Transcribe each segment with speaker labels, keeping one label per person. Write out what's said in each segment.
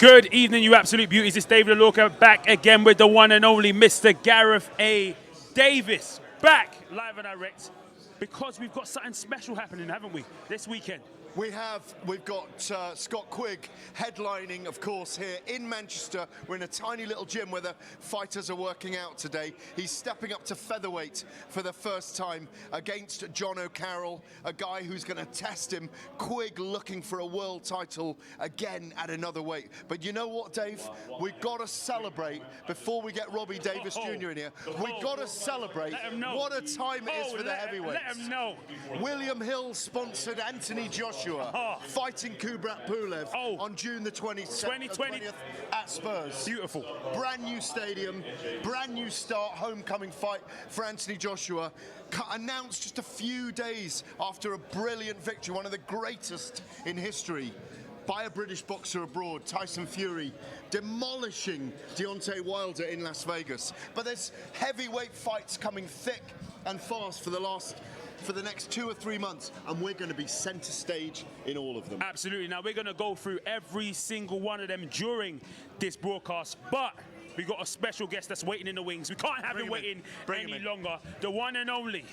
Speaker 1: Good evening, you absolute beauties. It's David Lorca back again with the one and only Mr. Gareth A. Davis. Back live and direct because we've got something special happening, haven't we, this weekend?
Speaker 2: We've got Scott Quigg headlining, of course, here in Manchester. We're in a tiny little gym where the fighters are working out today. He's stepping up to featherweight for the first time against Jono Carroll, a guy who's going to test him. Quigg looking for a world title again at another weight. But you know what, Dave? We've got to celebrate before we get Robbie Davis Jr. in here. We've got to celebrate what a time it is for the heavyweights.
Speaker 1: Let him know.
Speaker 2: William Hill sponsored Anthony Joshua fighting Kubrat Pulev on June the 20th at Spurs.
Speaker 1: Beautiful.
Speaker 2: Brand new stadium, brand new start, homecoming fight for Anthony Joshua. Announced just a few days after a brilliant victory, one of the greatest in history, by a British boxer abroad, Tyson Fury, demolishing Deontay Wilder in Las Vegas. But there's heavyweight fights coming thick and fast for the next 2 or 3 months, and we're going to be center stage in all of them.
Speaker 1: Absolutely. Now, we're going to go through every single one of them during this broadcast, but we've got a special guest that's waiting in the wings. We can't have him waiting any longer. The one and only.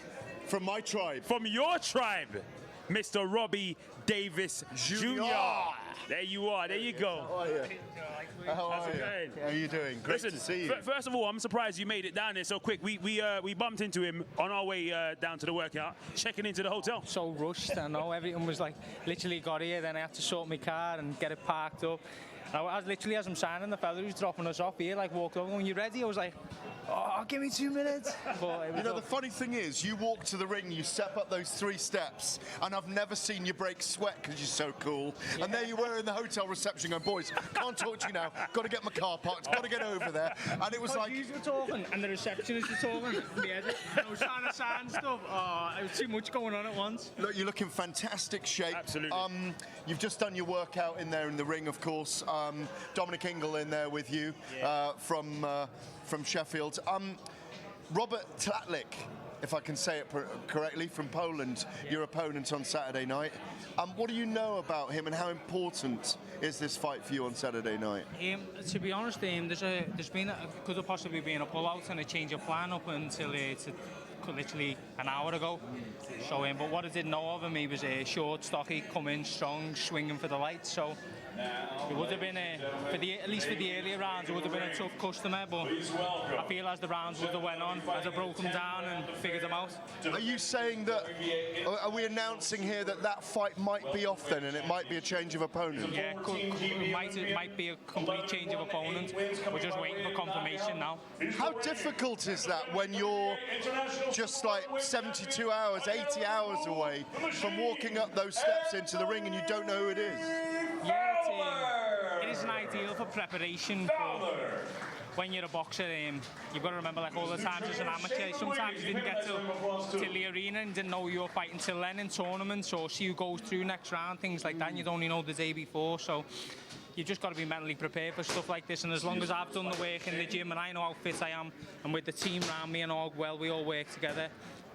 Speaker 2: From my tribe.
Speaker 1: From your tribe, Mr. Robbie Davis Jr. There you are. There you go.
Speaker 2: How are you? How are you doing? Great to see you.
Speaker 1: First of all, I'm surprised you made it down there so quick. We bumped into him on our way down to the workout, checking into the hotel.
Speaker 3: So rushed, I know. Everything was like, literally got here, then I had to sort my car and get it parked up. I was literally, as I'm signing, the fella who's dropping us off here, like, walked over, when you ready? I was like, oh, give me 2 minutes. But
Speaker 2: you know, the funny thing is, you walk to the ring, you step up those 3 steps, and I've never seen you break sweat because you're so cool. Yeah. And there you were in the hotel reception going, boys, can't talk to you now, got to get my car parked, got to get over there. And it was like...
Speaker 3: You were talking, and the receptionist was talking. I was trying to sign stuff. Oh, it was too much going on at once.
Speaker 2: Look, you're looking fantastic shape.
Speaker 1: Absolutely.
Speaker 2: You've just done your workout in there in the ring, of course. Dominic Ingle in there with you from Sheffield. Robert Tlatlik, if I can say it correctly, from Poland, your opponent on Saturday night. What do you know about him, and how important is this fight for you on Saturday night?
Speaker 3: To be honest, could have possibly been a pull-out and a change of plan up until literally an hour ago. So, but what I didn't know of him, he was short, stocky, coming strong, swinging for the lights. So it would have been at least for the earlier rounds, it would have been a tough customer. But I feel as the rounds would have went on, as I broke them down and figured them out.
Speaker 2: Are you saying that? Are we announcing here that fight might be off then, and it might be a change of opponent?
Speaker 3: Yeah, it might be a complete change of opponent. We're just waiting for confirmation now.
Speaker 2: How difficult is that when you're just like 72 hours, 80 hours away from walking up those steps into the ring and you don't know who it is?
Speaker 3: Yeah, it isn't ideal for preparation, but when you're a boxer, you've got to remember, like, all the times as an amateur, sometimes you didn't get to the arena and didn't know you were fighting till then in tournaments, or see who goes through next round, things like that, and you'd only know the day before. So you've just got to be mentally prepared for stuff like this. And as long as I've done the work in the gym and I know how fit I am, and with the team around me and how well we all work together,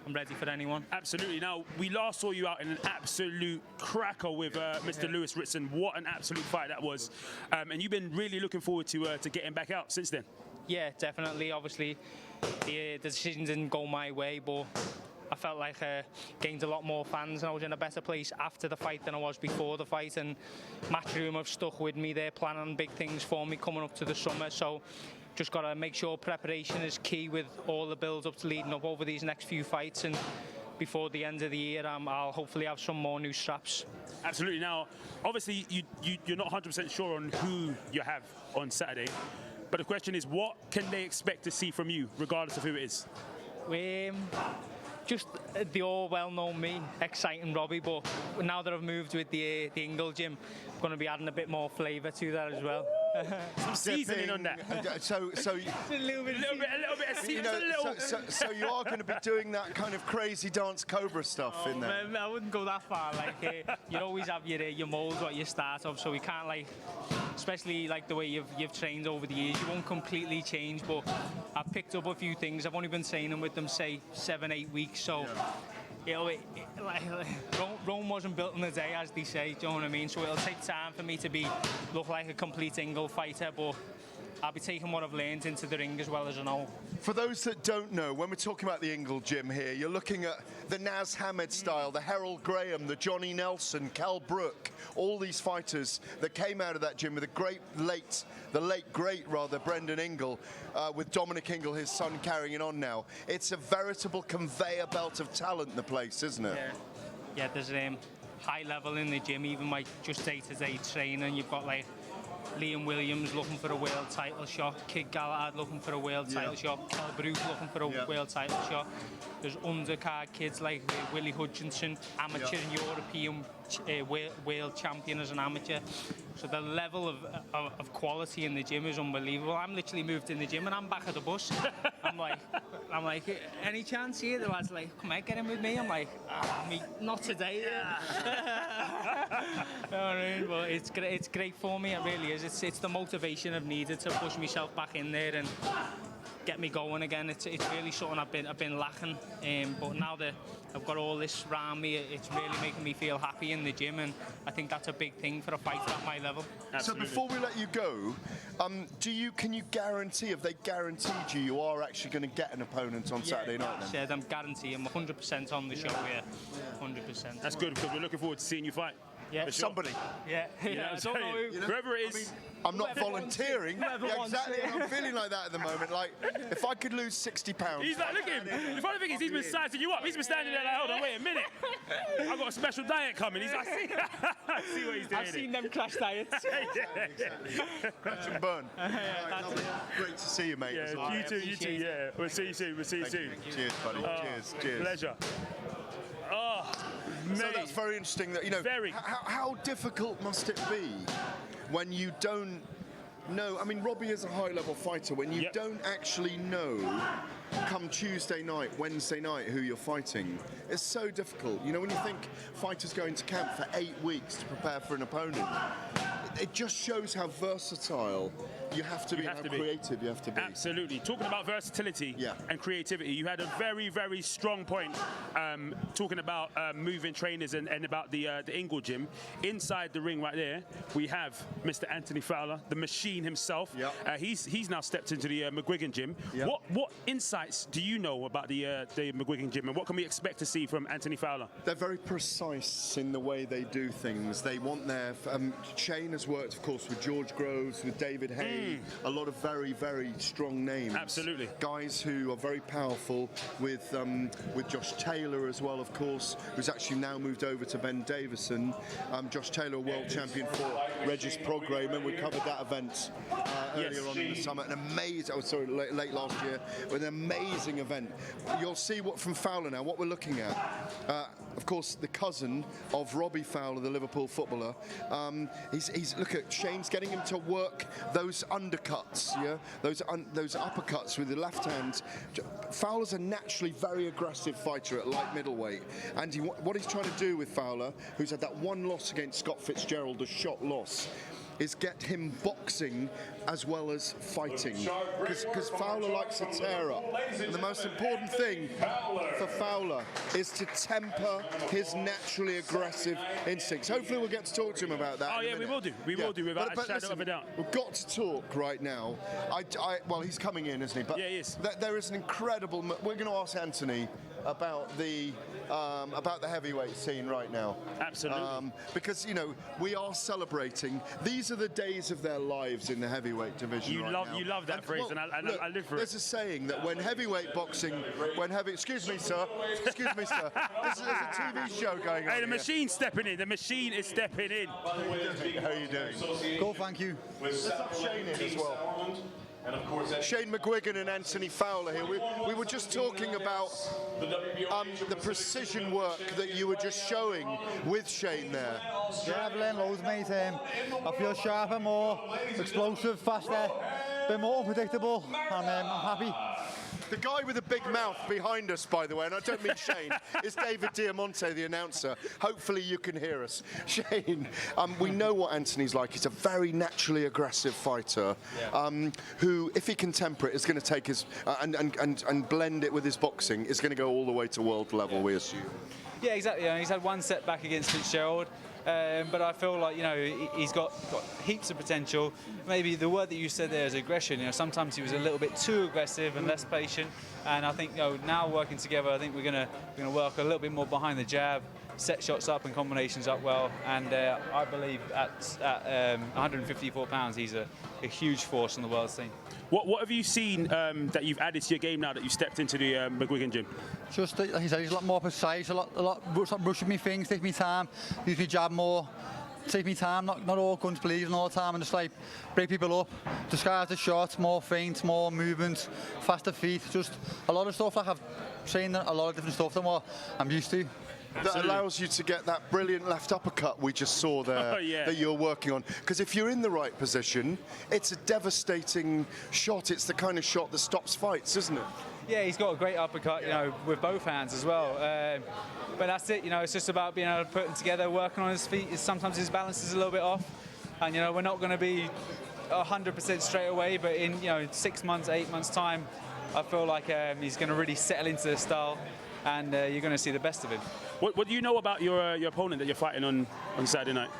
Speaker 3: I'm ready for anyone.
Speaker 1: Absolutely. Now, we last saw you out in an absolute cracker with Mr. Lewis Ritson. What an absolute fight that was. And you've been really looking forward to getting back out since then.
Speaker 3: Yeah, definitely. Obviously, the decision didn't go my way, but I felt like I gained a lot more fans, and I was in a better place after the fight than I was before the fight. And Matchroom have stuck with me. They're planning big things for me coming up to the summer. So just got to make sure preparation is key with all the build-up to leading up over these next few fights, and before the end of the year I'll hopefully have some more new straps.
Speaker 1: Absolutely. Now, obviously you're not 100% sure on who you have on Saturday, but the question is, what can they expect to see from you regardless of who it is?
Speaker 3: Just the all well-known me, exciting Robbie, but now that I've moved with the Ingle gym, I'm going to be adding a bit more flavour to that as well.
Speaker 1: Some seasoning on that.
Speaker 2: So
Speaker 3: a little bit
Speaker 1: of seasoning.
Speaker 2: So you are going to be doing that kind of crazy dance Cobra stuff in there.
Speaker 3: I wouldn't go that far. Like you always have your molds what you start off, so we can't, like, especially like the way you've trained over the years, you won't completely change. But I've picked up a few things. I've only been training with them, say, 7-8 weeks, so Rome wasn't built in a day, as they say. Do you know what I mean? So it'll take time for me to look like a complete Ingle fighter, but I'll be taking what I've learned into the ring as well as I know.
Speaker 2: For those that don't know, when we're talking about the Ingle gym here, you're looking at the Naz Hamed style, the Harold Graham, the Johnny Nelson, Cal Brook, all these fighters that came out of that gym with the late great Brendan Ingle, with Dominic Ingle, his son, carrying it on now. It's a veritable conveyor belt of talent in the place, isn't it?
Speaker 3: Yeah, there's high level in the gym, even like just day-to-day training. You've got like Liam Williams looking for a world title shot, Quigg Galahad looking for a world title shot, Cal Brook looking for a world title shot. There's undercard kids like Willie Hutchinson, amateur and European world champion as an amateur. So the level of quality in the gym is unbelievable. I'm literally moved in the gym and I'm back at the bus. I'm like, any chance here? The lad's like, come on, get in with me. I'm like, not today. But it's great for me. It really is. It's the motivation I've needed to push myself back in there and get me going again. It's really something I've been lacking. But now that I've got all this around me, it's really making me feel happy in the gym, and I think that's a big thing for a fighter at my level.
Speaker 2: Absolutely. So before we let you go, can you guarantee, if they guaranteed you are actually going to get an opponent on Saturday night then?
Speaker 3: Yeah, I'm guaranteeing 100% on the show here. 100%.
Speaker 1: That's good, because we're looking forward to seeing you fight.
Speaker 3: Yeah,
Speaker 2: somebody.
Speaker 3: Yeah, I don't know
Speaker 1: whoever it is.
Speaker 2: I'm not volunteering. Exactly. I'm feeling like that at the moment. Like, if I could lose 60 pounds.
Speaker 1: He's like, look at him. The funny thing is, he's been sizing you up. He's been standing there like, hold on, wait a minute. I've got a special diet coming. He's like, see what he's doing.
Speaker 3: I've seen them crash diets.
Speaker 2: Crash and burn. Great to see you, mate.
Speaker 1: Yeah, well. You too. Yeah, we'll see you soon.
Speaker 2: Cheers, buddy. Cheers.
Speaker 1: Pleasure. Oh, mate.
Speaker 2: So that's very interesting. That how difficult must it be when you don't know? I mean, Robbie is a high-level fighter. When you don't actually know, come Tuesday night, Wednesday night, who you're fighting, it's so difficult. You know, when you think fighters go into camp for 8 weeks to prepare for an opponent, it just shows how versatile you have to be, how creative you have to be.
Speaker 1: Absolutely. Talking about versatility and creativity, you had a very, very strong point talking about moving trainers and about the Ingle gym. Inside the ring right there, we have Mr. Anthony Fowler, the machine himself. He's now stepped into the McGuigan gym. What insights do you know about the McGuigan gym, and what can we expect to see from Anthony Fowler?
Speaker 2: They're very precise in the way they do things. They want their... Shane has worked, of course, with George Groves, with David Hay, a lot of very, very strong names.
Speaker 1: Absolutely.
Speaker 2: Guys who are very powerful, with Josh Taylor as well, of course, who's actually now moved over to Ben Davison. Josh Taylor, world champion for Regis Programe, and we covered that event earlier on in the summer. An amazing, late last year, with an amazing event. You'll see what from Fowler now, what we're looking at. Of course, the cousin of Robbie Fowler, the Liverpool footballer. Look at Shane's getting him to work those undercuts, those uppercuts with the left hand. Fowler's a naturally very aggressive fighter at light middleweight, and what he's trying to do with Fowler, who's had that one loss against Scott Fitzgerald, a shot loss, is get him boxing as well as fighting, because Fowler likes to tear up. And the most important thing for Fowler is to temper his naturally aggressive instincts. Hopefully we'll get to talk to him about that.
Speaker 1: Oh yeah, we will do. We will do, without a shadow of a doubt.
Speaker 2: We've got to talk right now. Well, he's coming in, isn't he? But
Speaker 1: yeah, he is.
Speaker 2: There is an incredible... We're going to ask Anthony about the heavyweight scene right now.
Speaker 1: Absolutely.
Speaker 2: Because, we are celebrating. These are the days of their lives in the heavyweight division
Speaker 1: You love that phrase, and I live for it.
Speaker 2: There's a saying that when heavyweight boxing, excuse me, sir. There's a TV show going on.
Speaker 1: Hey, the machine's stepping in. The machine is stepping in.
Speaker 2: How are you doing?
Speaker 4: Cool, thank you.
Speaker 2: Let's have Shane in as well. And of course, Shane McGuigan and Anthony Fowler here. We were just talking about the precision work that you were just showing with Shane there.
Speaker 4: Yeah, I've learned loads, mate. I feel sharper, more explosive, faster, a bit more unpredictable, and I'm happy.
Speaker 2: The guy with the big mouth behind us, by the way, and I don't mean Shane, is David Diamante, the announcer. Hopefully you can hear us. Shane, we know what Anthony's like. He's a very naturally aggressive fighter who, if he can temper it, is going to take his and blend it with his boxing, is going to go all the way to world level, we assume.
Speaker 5: Yeah, exactly. He's had one setback against Fitzgerald, but I feel like he's got heaps of potential. Maybe the word that you said there is aggression. Sometimes he was a little bit too aggressive and less patient. And I think now working together, I think we're gonna work a little bit more behind the jab, set shots up and combinations up well. And I believe at 154 pounds, he's a huge force on the world scene.
Speaker 1: What have you seen that you've added to your game now that you've stepped into the McGuigan gym?
Speaker 4: Just, like he said, he's a lot more precise, a lot rushing me things, take me time, use me jab more, take me time, not all guns blazing all the time, and just like break people up, disguise the shots, more feints, more movements, faster feet, just a lot of stuff. Like I've trained a lot of different stuff than what I'm used to.
Speaker 2: That allows you to get that brilliant left uppercut we just saw there that you're working on. Because if you're in the right position, it's a devastating shot. It's the kind of shot that stops fights, isn't it?
Speaker 5: Yeah, he's got a great uppercut, with both hands as well. But that's it, it's just about being able to put them together, working on his feet. Sometimes his balance is a little bit off. And, we're not going to be 100% straight away, but in, 6 months, 8 months' time, I feel like he's going to really settle into the style. And you're going to see the best of him.
Speaker 1: What do you know about your opponent that you're fighting on Saturday night?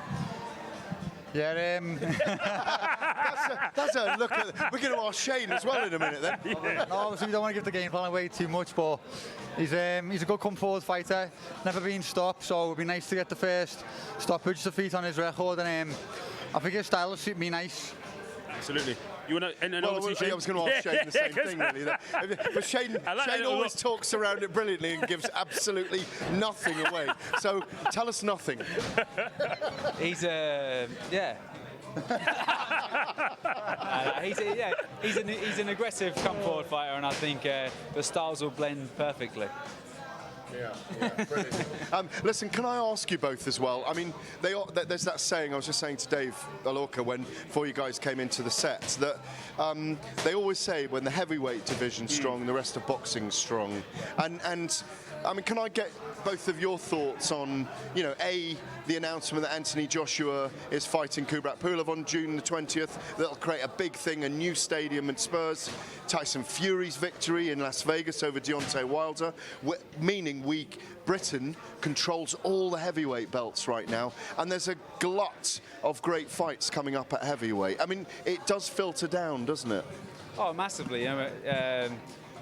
Speaker 4: Yeah,
Speaker 2: that's a look at. We're going to ask Shane as well in a minute then.
Speaker 4: No, obviously we don't want to give the game plan away too much, but he's a good come forward fighter, never been stopped, so it'd be nice to get the first stoppage defeat on his record, and I think his style will suit me nice.
Speaker 1: Absolutely. You want to?
Speaker 2: I was going to ask Shane the same thing, really. But Shane always talks around it brilliantly and gives absolutely nothing away. So tell us nothing.
Speaker 5: He's he's an aggressive come forward fighter, and I think the styles will blend perfectly.
Speaker 2: Yeah, brilliant. Listen, can I ask you both as well? I mean, there's that saying, I was just saying to Dave Alorca before you guys came into the set, that they always say when the heavyweight division's strong, the rest of boxing's strong. And I mean, can I get both of your thoughts on, the announcement that Anthony Joshua is fighting Kubrat Pulev on June the 20th. That'll create a big thing, a new stadium in Spurs. Tyson Fury's victory in Las Vegas over Deontay Wilder, meaning Britain controls all the heavyweight belts right now, and there's a glut of great fights coming up at heavyweight. I mean, it does filter down, doesn't it?
Speaker 5: Oh, massively.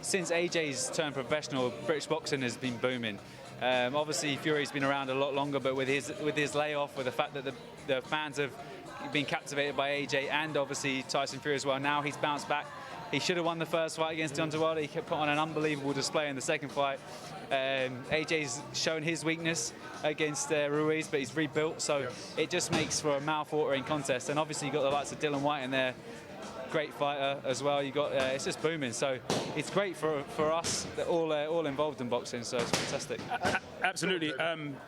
Speaker 5: Since AJ's turned professional, British boxing has been booming. Obviously, Fury's been around a lot longer, but with his layoff, with the fact that the fans have been captivated by AJ and obviously Tyson Fury as well, now he's bounced back. He should have won the first fight against Deontay Wilder. He put on an unbelievable display in the second fight. AJ's shown his weakness against Ruiz, but he's rebuilt, so it just makes for a mouth-watering contest. And obviously, you've got the likes of Dylan White in there. Great fighter as well. You got it's just booming, so it's great for us that all involved in boxing. So it's fantastic.
Speaker 1: Absolutely.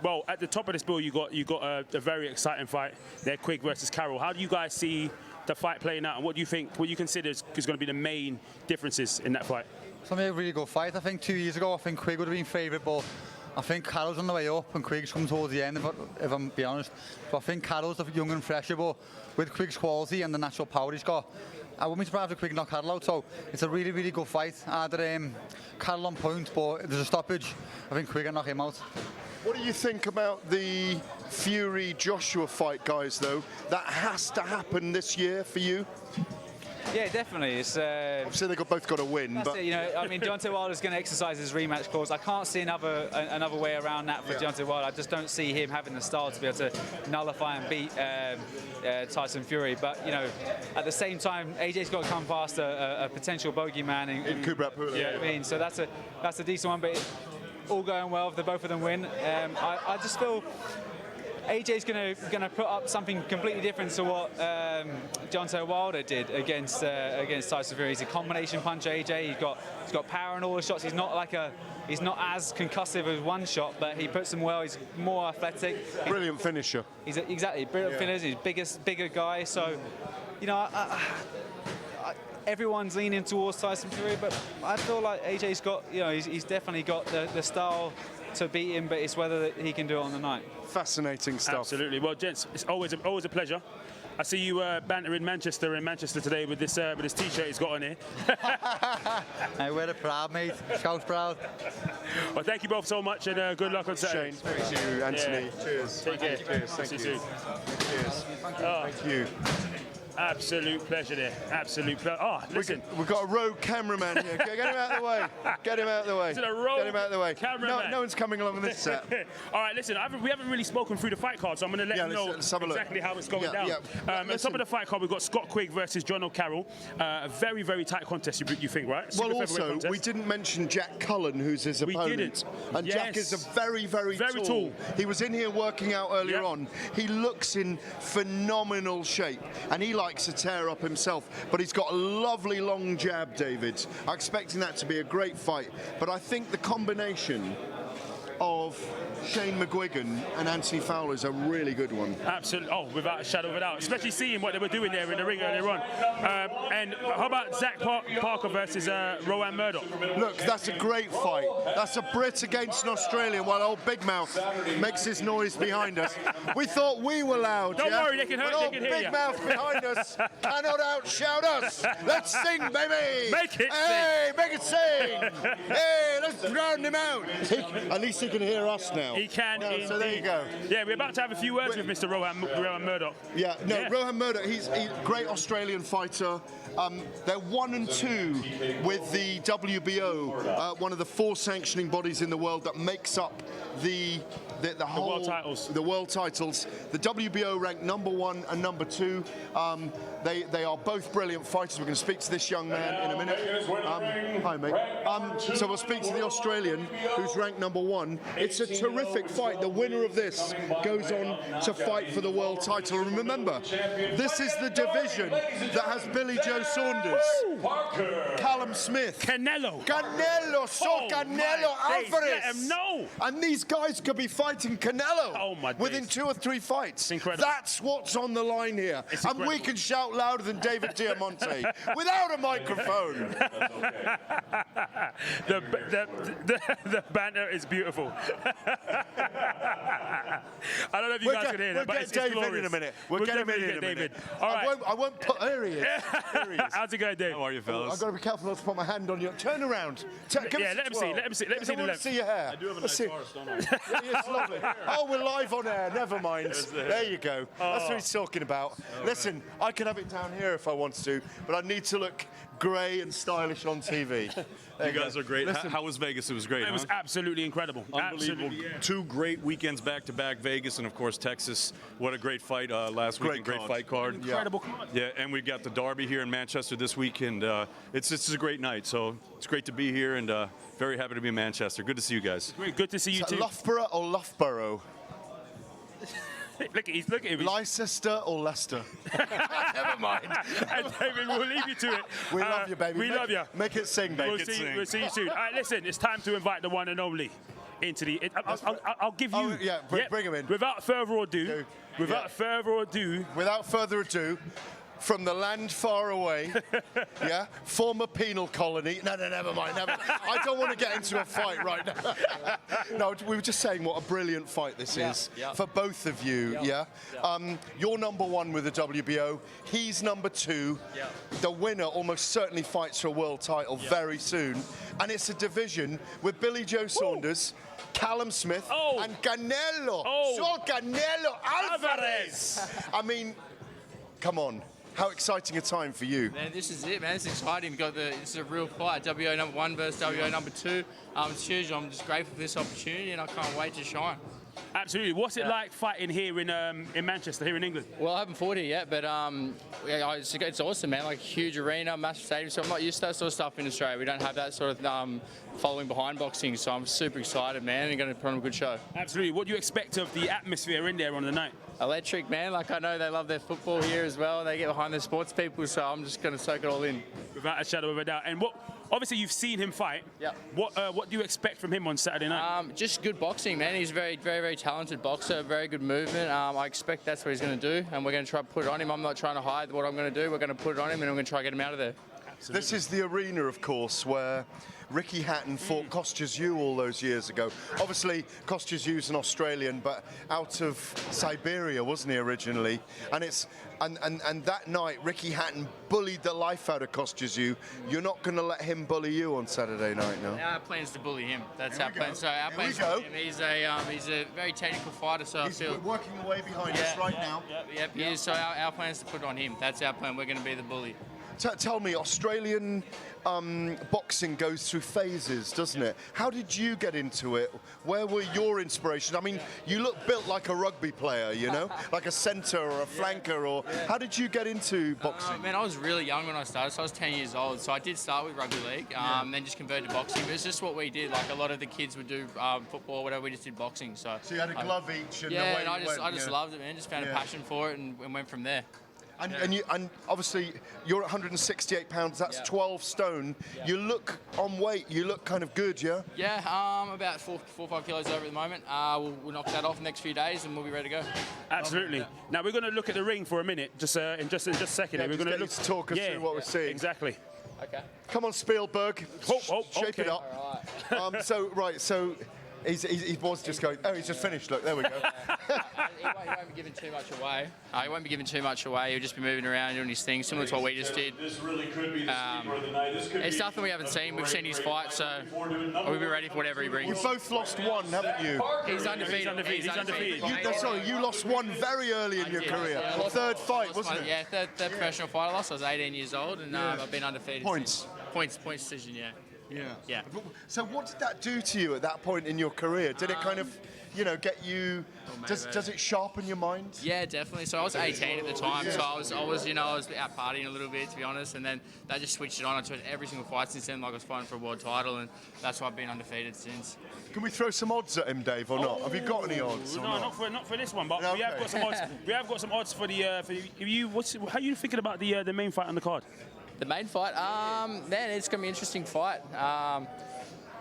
Speaker 1: Well, at the top of this bill, you got a very exciting fight there, Quigg versus Carroll. How do you guys see the fight playing out, and what do you think? What you consider is going to be the main differences in that fight?
Speaker 4: It's going to be a really good fight. I think 2 years ago, I think Quigg would have been favourite, but I think Carroll's on the way up and Quigg's come towards the end, if I'm being honest. But I think Carroll's young and fresher, but with Quigg's quality and the natural power he's got, I wouldn't be surprised if Quigg knocked Carroll out. So it's a really, really good fight. Either Carroll on point, but if there's a stoppage, I think Quigg can knock him out.
Speaker 2: What do you think about the Fury-Joshua fight, guys, though? That has to happen this year for you?
Speaker 5: Yeah, definitely. It's
Speaker 2: obviously they've both got to win.
Speaker 5: That's it, I mean, Deontay Wilder's going to exercise his rematch clause. I can't see another way around that for Deontay Wilder. I just don't see him having the style to be able to nullify and beat Tyson Fury. But at the same time, AJ's got to come past a potential bogeyman in
Speaker 2: Kubrat Pulev.
Speaker 5: Yeah, I mean, so that's a decent one. But all going well if the both of them win. I just feel AJ's going to put up something completely different to what Deontay Wilder did against Tyson Fury. He's a combination puncher, AJ. He's got power in all the shots. He's not as concussive as one shot, but he puts them well. He's more athletic.
Speaker 2: Brilliant finisher.
Speaker 5: Exactly brilliant finisher. He's bigger guy. So, everyone's leaning towards Tyson Fury, but I feel like AJ's got, he's definitely got the style to beat him, but it's whether he can do it on the night.
Speaker 2: Fascinating stuff.
Speaker 1: Absolutely. Well, gents, it's always a pleasure. I see you banter in Manchester today with this T-shirt he's got on here.
Speaker 4: I wear it proud, mate. Scout proud.
Speaker 1: Well, thank you both so much, and good luck on Saturday.
Speaker 2: Shane, thank you, Anthony.
Speaker 1: Yeah.
Speaker 2: Cheers.
Speaker 1: Take care.
Speaker 2: Cheers. Thank
Speaker 1: See
Speaker 2: you.
Speaker 1: you soon.
Speaker 2: Cheers. Thank you.
Speaker 1: Absolute pleasure there. Absolute pleasure. Oh, listen.
Speaker 2: We've got a rogue cameraman here. Get him out of the way. Get him out of the way.
Speaker 1: Is it a rogue
Speaker 2: Get him out of the way.
Speaker 1: cameraman?
Speaker 2: No one's coming along on this set.
Speaker 1: All right, listen, we haven't really spoken through the fight card, so I'm going to let you know
Speaker 2: let's have a look.
Speaker 1: exactly how it's going down.
Speaker 2: Yeah.
Speaker 1: On top of the fight card, we've got Scott Quigg versus Jono Carroll. A very, very tight contest, you think, right?
Speaker 2: Well,
Speaker 1: Super featherweight
Speaker 2: also,
Speaker 1: contest.
Speaker 2: we didn't mention Jack Cullen, who's his opponent.
Speaker 1: We didn't.
Speaker 2: And Jack is a very, very
Speaker 1: tall.
Speaker 2: He was in here working out earlier
Speaker 1: Yep.
Speaker 2: on. He looks in phenomenal shape, and he likes to tear up himself. But he's got a lovely long jab, David. I'm expecting that to be a great fight. But I think the combination of Shane McGuigan and Anthony Fowler is a really good one.
Speaker 1: Absolutely. Oh, without a shadow of a doubt. Especially seeing what they were doing there in the ring earlier on. And how about Zack Parker versus Rowan Murdoch?
Speaker 2: Look, that's a great fight. That's a Brit against an Australian while old Big Mouth makes his noise behind us. We thought we were loud.
Speaker 1: Don't worry, they can hear-
Speaker 2: But
Speaker 1: they
Speaker 2: old
Speaker 1: can hear
Speaker 2: Big
Speaker 1: you.
Speaker 2: Mouth behind us cannot outshout us. Let's sing, baby.
Speaker 1: Make it
Speaker 2: Hey, make it sing. Hey, let's drown him out. At least he can hear us now.
Speaker 1: He can.
Speaker 2: So there you go.
Speaker 1: Yeah, we're about to have a few words with Mr. Rowan Murdoch.
Speaker 2: Yeah, Rohan Murdoch, he's a great Australian fighter. They're 1 and 2 with the WBO, one of the 4 sanctioning bodies in the world that makes up the whole
Speaker 1: world titles.
Speaker 2: The world titles. The WBO ranked number 1 and number 2. They are both brilliant fighters. We're going to speak to this young man in a minute. Hi, mate. So we'll speak to the Australian, who's ranked number 1. It's a terrific fight. The winner of this goes on to fight for the world title. And remember, this is the division that has Billy Joe Saunders, Callum Smith,
Speaker 1: Canelo.
Speaker 2: Canelo Alvarez.
Speaker 1: Let him know.
Speaker 2: And these guys could be fighting Canelo
Speaker 1: Oh, my
Speaker 2: within
Speaker 1: days.
Speaker 2: two or three fights.
Speaker 1: Incredible.
Speaker 2: That's what's on the line here.
Speaker 1: It's
Speaker 2: And we
Speaker 1: incredible.
Speaker 2: can shout louder than David Diamante without a microphone.
Speaker 1: The banter is beautiful. I don't know if you guys can hear that, but it's
Speaker 2: David
Speaker 1: glorious.
Speaker 2: in a minute. We'll get him in
Speaker 1: definitely
Speaker 2: a
Speaker 1: get
Speaker 2: minute.
Speaker 1: All right.
Speaker 2: I won't put. There he is. There he is.
Speaker 1: How's it going, Dave?
Speaker 6: How are you,
Speaker 2: I've
Speaker 6: fellas?
Speaker 2: got to be careful not to put my hand on your. Turn around. Give
Speaker 1: Yeah,
Speaker 2: us a
Speaker 1: let him see,
Speaker 2: twirl.
Speaker 1: let him see, let me see
Speaker 2: I
Speaker 1: the
Speaker 2: want
Speaker 1: left.
Speaker 2: to see your hair.
Speaker 6: I do have a
Speaker 2: Let's
Speaker 6: nice
Speaker 2: see.
Speaker 6: horse, don't I?
Speaker 2: Yeah, it's lovely. Oh, we're live on air. Never mind. There you go. That's what he's talking about. Listen, I can have it down here if I want to, but I need to look grey and stylish on TV. There
Speaker 6: You guys
Speaker 2: go.
Speaker 6: are great.
Speaker 2: Listen,
Speaker 6: How was Vegas? It was great,
Speaker 1: It was
Speaker 6: huh?
Speaker 1: absolutely incredible.
Speaker 6: Unbelievable.
Speaker 1: Absolutely, yeah.
Speaker 6: 2 great weekends back-to-back, Vegas and, of course, Texas. What a great fight last weekend. Great
Speaker 2: card.
Speaker 6: fight card.
Speaker 1: Incredible card.
Speaker 6: Yeah, and we got the Derby here in Manchester this weekend. It's a great night, so it's great to be here and very happy to be in Manchester. Good to see you guys.
Speaker 1: Great, good to see you too.
Speaker 2: Loughborough or Loughborough?
Speaker 1: Look at him.
Speaker 2: Leicester or Leicester? Never mind.
Speaker 1: And David, we'll leave you to it.
Speaker 2: We love you, baby.
Speaker 1: We love you.
Speaker 2: Make it sing, baby.
Speaker 1: We'll see you soon. All right, listen, it's time to invite the one and only into the. I'll give you.
Speaker 2: Oh, yeah, bring him in.
Speaker 1: Without further ado.
Speaker 2: Yeah. Without further ado, from the land far away, yeah, former penal colony. No, never mind. I don't want to get into a fight right now. No, we were just saying what a brilliant fight this is for both of you. Yeah. You're number 1 with the WBO. He's number 2. The winner almost certainly fights for a world title very soon, and it's a division with Billy Joe Saunders, Callum Smith, and Canelo. Saul Canelo Alvarez. I mean, come on. How exciting a time for you.
Speaker 7: Man, this is it, man. It's exciting. This is a real fight. WO number 1 versus WO number 2. It's huge. I'm just grateful for this opportunity, and I can't wait to shine.
Speaker 1: Absolutely. What's it like fighting here in Manchester, here in England?
Speaker 7: Well, I haven't fought here yet, but it's awesome, man. Like, huge arena, massive stadium. So I'm not used to that sort of stuff in Australia. We don't have that sort of following behind boxing. So I'm super excited, man, and going to put on a good show.
Speaker 1: Absolutely. What do you expect of the atmosphere in there on the night?
Speaker 7: Electric, man. Like, I know they love their football here as well. They get behind their sports people, so I'm just going to soak it all in.
Speaker 1: Without a shadow of a doubt. And obviously you've seen him fight.
Speaker 7: Yeah.
Speaker 1: What do you expect from him on Saturday night?
Speaker 7: Just good boxing, man. He's a very, very, very talented boxer, very good movement. I expect that's what he's going to do, and we're going to try to put it on him. I'm not trying to hide what I'm going to do. We're going to put it on him, and I'm going to try to get him out of there.
Speaker 2: This is the arena, of course, where Ricky Hatton fought Kostya's you all those years ago. Obviously, Kostya's you's an Australian, but out of Siberia, wasn't he originally? And it's and that night, Ricky Hatton bullied the life out of Kostya's you. You're not going to let him bully you on Saturday night, no?
Speaker 7: Our plan's to bully him. That's
Speaker 2: Here
Speaker 7: our
Speaker 2: we
Speaker 7: plan.
Speaker 2: go.
Speaker 7: So our
Speaker 2: Here
Speaker 7: plan's
Speaker 2: we go.
Speaker 7: to bully him. He's a very technical fighter, so
Speaker 2: He's
Speaker 7: I feel.
Speaker 2: working away behind us right now.
Speaker 7: Yep, he is. So our plan's to put on him. That's our plan. We're going to be the bully.
Speaker 2: Tell me, Australian boxing goes through phases, doesn't it? How did you get into it? Where were your inspirations? I mean, you look built like a rugby player, you know, like a centre or a flanker. Or how did you get into boxing?
Speaker 7: Man, I was really young when I started, so I was 10 years old. So I did start with rugby league, then just converted to boxing. But it's just what we did. Like a lot of the kids would do football, whatever. We just did boxing. So
Speaker 2: you had a glove each, and
Speaker 7: yeah,
Speaker 2: away
Speaker 7: and
Speaker 2: you
Speaker 7: I just loved it, man. Just found a
Speaker 2: Yeah.
Speaker 7: passion for it, and went from there.
Speaker 2: And obviously you're 168 pounds. That's 12 stone.
Speaker 7: Yeah.
Speaker 2: You look on weight. You look kind of good, yeah.
Speaker 7: Yeah, about 4 or 5 kilos over at the moment. We'll knock that off the next few days, and we'll be ready to go.
Speaker 1: Absolutely.
Speaker 7: Yeah.
Speaker 1: Now we're going to look at the ring for a minute, just in just a second.
Speaker 2: Yeah,
Speaker 1: we're
Speaker 2: just
Speaker 1: going
Speaker 2: get you to talk us through what we're seeing.
Speaker 1: Exactly.
Speaker 7: Okay.
Speaker 2: Come on, Spielberg. Shape
Speaker 1: okay.
Speaker 2: it up. So he was just going. Oh, he's just finished. Look, there we go.
Speaker 7: He won't be giving too much away. He won't be giving too much away. He'll just be moving around doing his thing, similar to what we just did.
Speaker 6: This really could be the sleeper of the night. This could
Speaker 7: It's
Speaker 6: be
Speaker 7: nothing we haven't seen. We've seen his fight, so we'll be ready for whatever he brings.
Speaker 2: You've both lost one, haven't you?
Speaker 7: He's undefeated.
Speaker 1: He's undefeated.
Speaker 2: You lost one very early in your career. Third fight, wasn't it?
Speaker 7: Yeah, third professional fight I lost. I was 18 years old, and I've been undefeated.
Speaker 2: Points.
Speaker 7: Points decision, yeah. Yeah.
Speaker 2: So what did that do to you at that point in your career? Did it kind of, get you? Does it sharpen your mind?
Speaker 7: Yeah, definitely. So I was 18 at the time, so I was out partying a little bit, to be honest, and then that just switched it on. I took every single fight since then, like I was fighting for a world title, and that's why I've been undefeated since.
Speaker 2: Can we throw some odds at him, Dave, or not? Have you got any odds?
Speaker 1: No, not for this one, but
Speaker 2: No,
Speaker 1: we have
Speaker 2: okay.
Speaker 1: got some odds. We have got some odds for the you. How are you thinking about the main fight on the card?
Speaker 7: The main fight, man, it's going to be an interesting fight. I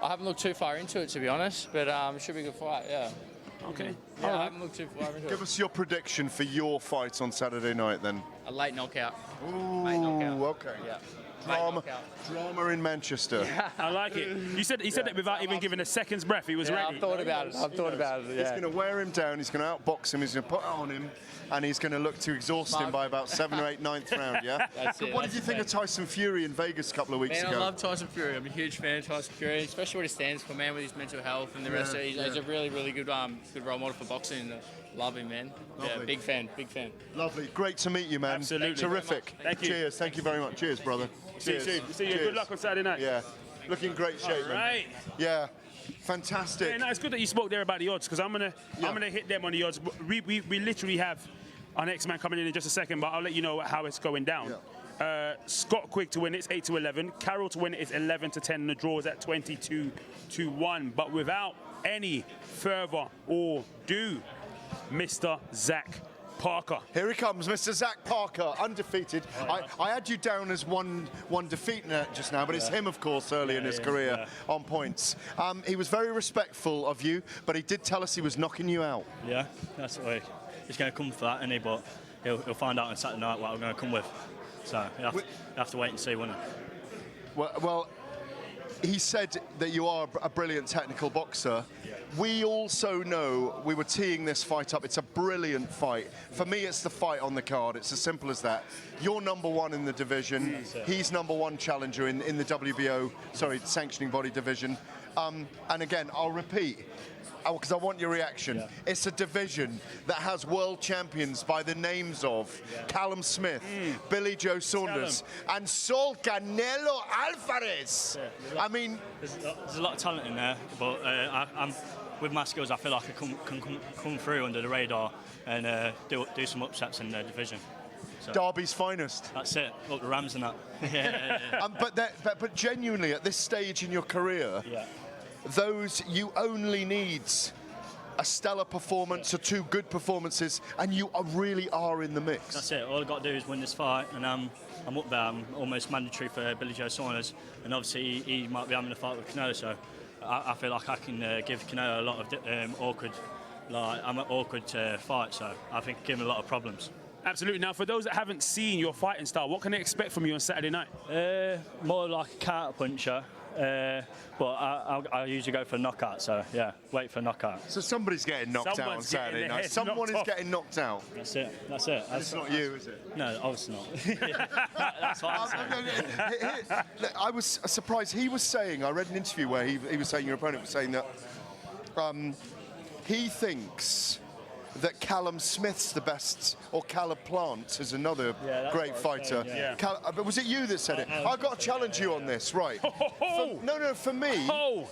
Speaker 7: haven't looked too far into it, to be honest, but it should be a good fight, yeah.
Speaker 1: Okay.
Speaker 7: Yeah, I haven't looked too far into
Speaker 2: Give
Speaker 7: it.
Speaker 2: us your prediction for your fight on Saturday night, then.
Speaker 7: A late knockout.
Speaker 2: Ooh,
Speaker 7: Late knockout.
Speaker 2: okay.
Speaker 7: Yeah.
Speaker 2: Drama in Manchester.
Speaker 1: I like it. He said that without even giving a second's breath. He was ready.
Speaker 7: I've thought about it.
Speaker 2: He's going to wear him down. He's going to outbox him. He's going to put it on him, and he's going to look to exhaust him by about 7th or 8th, 9th round. Yeah. What did you think of Tyson Fury in Vegas a couple of weeks
Speaker 7: Man,
Speaker 2: ago?
Speaker 7: I love Tyson Fury. I'm a huge fan of Tyson Fury, especially what he stands for, man, with his mental health and the rest of it. He's a really, really good role model for boxing. Love him, man.
Speaker 2: Lovely.
Speaker 7: Yeah, big fan.
Speaker 2: Lovely. Great to meet you, man.
Speaker 1: Absolutely.
Speaker 2: Terrific.
Speaker 1: Thank you.
Speaker 2: Cheers. Thank you very much. Cheers, brother.
Speaker 1: See you
Speaker 2: Cheers.
Speaker 1: soon. See you.
Speaker 2: Cheers.
Speaker 1: Good luck on Saturday night.
Speaker 2: Yeah. Looking great shape, man.
Speaker 1: Right.
Speaker 2: Yeah. Fantastic.
Speaker 1: Yeah, no, it's good that you spoke there about the odds because I'm gonna hit them on the odds. We literally have our next man coming in just a second, but I'll let you know how it's going down.
Speaker 2: Yeah.
Speaker 1: Scott Quigg to win, it's 8-11. Carroll to win, it's 11-10. And the draw is at 22-1. But without any further ado, Mr. Zack Parker.
Speaker 2: Here he comes, Mr. Zack Parker, undefeated. I had you down as one defeat just now, but it's him, of course, early in his career on points. He was very respectful of you, but he did tell us he was knocking you out.
Speaker 8: Yeah, that's what he's going to come for that, isn't he? But he'll find out on Saturday night what I'm going to come with. So you have to wait and see, won't he?
Speaker 2: Well, he said that you are a brilliant technical boxer. We also know, we were teeing this fight up, it's a brilliant fight. For me, it's the fight on the card. It's as simple as that. You're number one in the division. He's number one challenger in the WBO, sanctioning body division. And again, I'll repeat, because I want your reaction. Yeah. It's a division that has world champions by the names of Callum Smith, Billy Joe Saunders, and Saul Canelo Alvarez.
Speaker 8: Yeah, there's a lot of talent in there, but I'm with my skills, I feel like I can come through under the radar and do some upsets in the division. So,
Speaker 2: Derby's finest.
Speaker 8: That's it. Up the Rams and that. Yeah.
Speaker 2: But genuinely, at this stage in your career, you only need a stellar performance or two good performances, and you really are in the mix.
Speaker 8: That's it. All I've got to do is win this fight, and I'm up there. I'm almost mandatory for Billy Joe Saunders, and obviously he might be having a fight with Canelo, so I feel like I can give Canelo a lot of awkward fight, so I think give him a lot of problems.
Speaker 1: Absolutely. Now, for those that haven't seen your fighting style, what can they expect from you on Saturday night?
Speaker 8: More like a counter puncher, but I usually go for a knockout. So yeah, wait for a knockout.
Speaker 2: So somebody's getting knocked out on Saturday night. Someone is getting knocked out.
Speaker 8: That's it. That's it.
Speaker 2: It's not you, is it?
Speaker 8: No, obviously not. That's what I'm saying.
Speaker 2: I was surprised. He was saying, I read an interview where he was saying, your opponent was saying that he thinks that Callum Smith's the best, or Caleb Plant is another great fighter. But was it you that said it? I've got to challenge you on this, right? For me,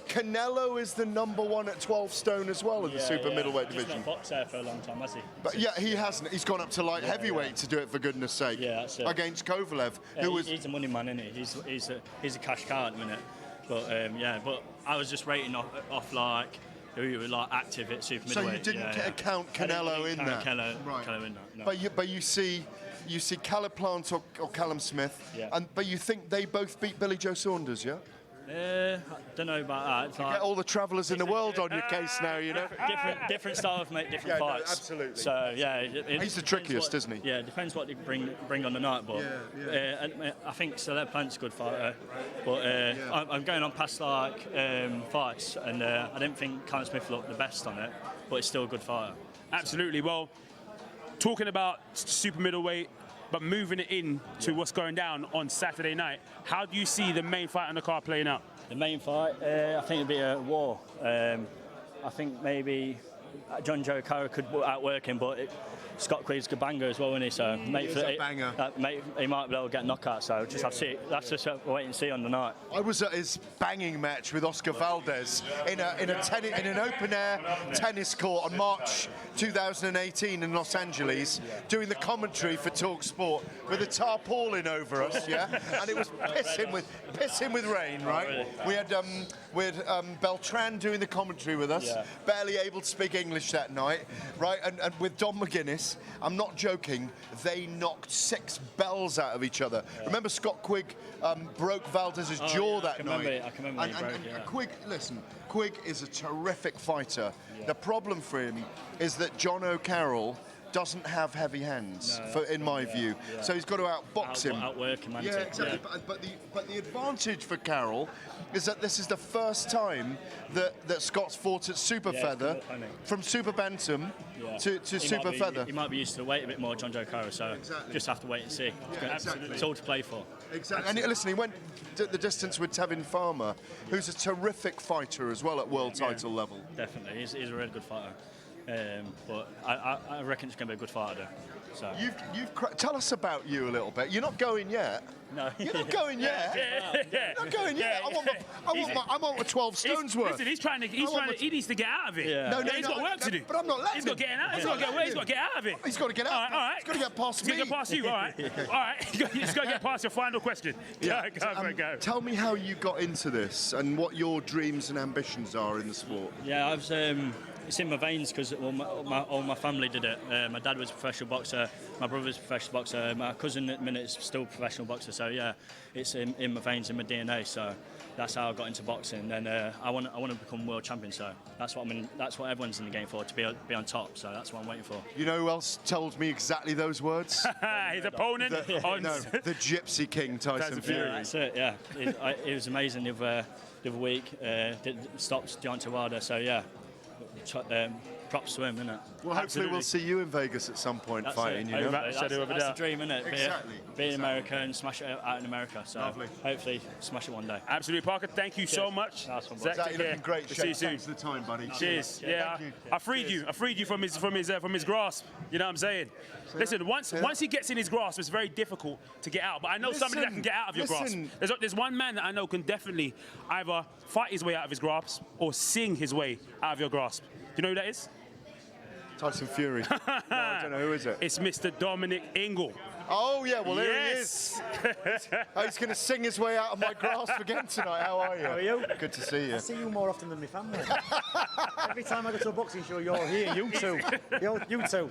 Speaker 2: Canelo is the #1 at 12 stone as well in the super middleweight division.
Speaker 8: He's not boxed there for a long time, has he?
Speaker 2: But yeah, he hasn't. He's gone up to light heavyweight to do it, for goodness sake.
Speaker 8: Yeah, that's it.
Speaker 2: Against Kovalev,
Speaker 8: he's a money man, isn't he? He's a cash cow at the minute. But but I was just rating off like who were like active at super middleweight.
Speaker 2: So you didn't count Canelo in that.
Speaker 8: Canelo in that. No.
Speaker 2: But you see Caleb Plant or Callum Smith, but you think they both beat Billy Joe Saunders, yeah?
Speaker 8: I don't know about that.
Speaker 2: You get all the travellers in the world on your case now, you know.
Speaker 8: Different styles make different fights.
Speaker 2: No, absolutely.
Speaker 8: So yeah,
Speaker 2: he's the trickiest, isn't he?
Speaker 8: Yeah, it depends what they bring on the night. But I think Caleb Plant's a good fighter. But I'm going on past like fights, and I didn't think Callum Smith looked the best on it, but it's still a good fighter.
Speaker 1: Absolutely. Well, talking about super middleweight, but moving it in to what's going down on Saturday night, how do you see the main fight on the card playing out?
Speaker 8: The main fight, I think it'd be a war. I think maybe Jono Carroll could outwork him, but Scott Quigg's a banger as well, isn't he? So
Speaker 2: he
Speaker 8: might be able to get knocked. So just have to see. That's just wait and see on the night.
Speaker 2: I was at his banging match with Oscar Valdez in an open air tennis court on March 2018 in Los Angeles, doing the commentary for Talk Sport with a tarpaulin over us, and it was pissing with rain, right? We had Beltran doing the commentary with us, barely able to speak English that night, right? And with Don McGuinness. I'm not joking, they knocked 6 bells out of each other. Remember Scott Quigg broke Valdez's jaw that night?
Speaker 8: I can remember
Speaker 2: Quigg, listen, Quigg is a terrific fighter. The problem for him is that Jono Carroll doesn't have heavy hands, in my view. So he's got to outbox him.
Speaker 8: Outwork him,
Speaker 2: yeah, exactly. But the advantage for Carroll is that this is the first time that Scott's fought at super feather, from super bantam to super feather.
Speaker 8: He might be used to the weight a bit more, Jono Carroll, so just have to wait and see. It's all to play for.
Speaker 2: Exactly. And listen, he went the distance with Tevin Farmer, who's a terrific fighter as well at world title level.
Speaker 8: Definitely, he's a really good fighter. But I reckon it's going to be a good fighter. So.
Speaker 2: Tell us about you a little bit. You're not going yet.
Speaker 8: No.
Speaker 2: You're not going yet. You're not going yet. I want my 12 stones worth.
Speaker 1: Listen, he needs to get out of it.
Speaker 2: No,
Speaker 1: he's got work to do.
Speaker 2: But I'm not letting him.
Speaker 1: He's got to get out. He's got to get out of it.
Speaker 2: He's got to get out.
Speaker 1: All right.
Speaker 2: He's got to get past me.
Speaker 1: He's got to get past you. All right. All right. He's got to get past your final question. Go.
Speaker 2: Tell me how you got into this and what your dreams and ambitions are in the sport.
Speaker 8: Yeah, I was. It's in my veins because all my family did it. My dad was a professional boxer, my brother was a professional boxer, my cousin at the minute is still a professional boxer. So yeah, it's in my veins, in my DNA. So that's how I got into boxing. And I want to become world champion. So that's what everyone's in the game for, to be on top. So that's what I'm waiting for.
Speaker 2: You know who else told me exactly those words?
Speaker 1: His opponent.
Speaker 2: The Gypsy King, Tyson Fury.
Speaker 8: Yeah, that's it. Yeah, it was amazing the other week. Stopped Deontay Wilder. So yeah. Props to him, isn't it?
Speaker 2: Well, hopefully we'll see you in Vegas at some point fighting. You know?
Speaker 8: That's the dream, isn't it?
Speaker 2: Exactly.
Speaker 8: Be in America and smash it out in America. So hopefully smash it one day.
Speaker 1: Absolutely, Parker. Thank you so much.
Speaker 2: Nice one, Zack, you're looking great.
Speaker 1: See you soon.
Speaker 2: Thanks for the time, buddy.
Speaker 1: Cheers. Yeah, I freed you from his grasp. You know what I'm saying? Listen, once he gets in his grasp, it's very difficult to get out. But I know somebody that can get out of your grasp. There's one man that I know can definitely either fight his way out of his grasp or sing his way out of your grasp. Do you know who that is?
Speaker 2: Tyson Fury. No, I don't know. Who is it?
Speaker 1: It's Mr. Dominic Ingle.
Speaker 2: Oh, yeah, well, there he is. He's going to sing his way out of my grasp again tonight. How are you?
Speaker 9: How are you?
Speaker 2: Good to see you.
Speaker 9: I see you more often than my family. Every time I go to a boxing show, you're here. You two. You two.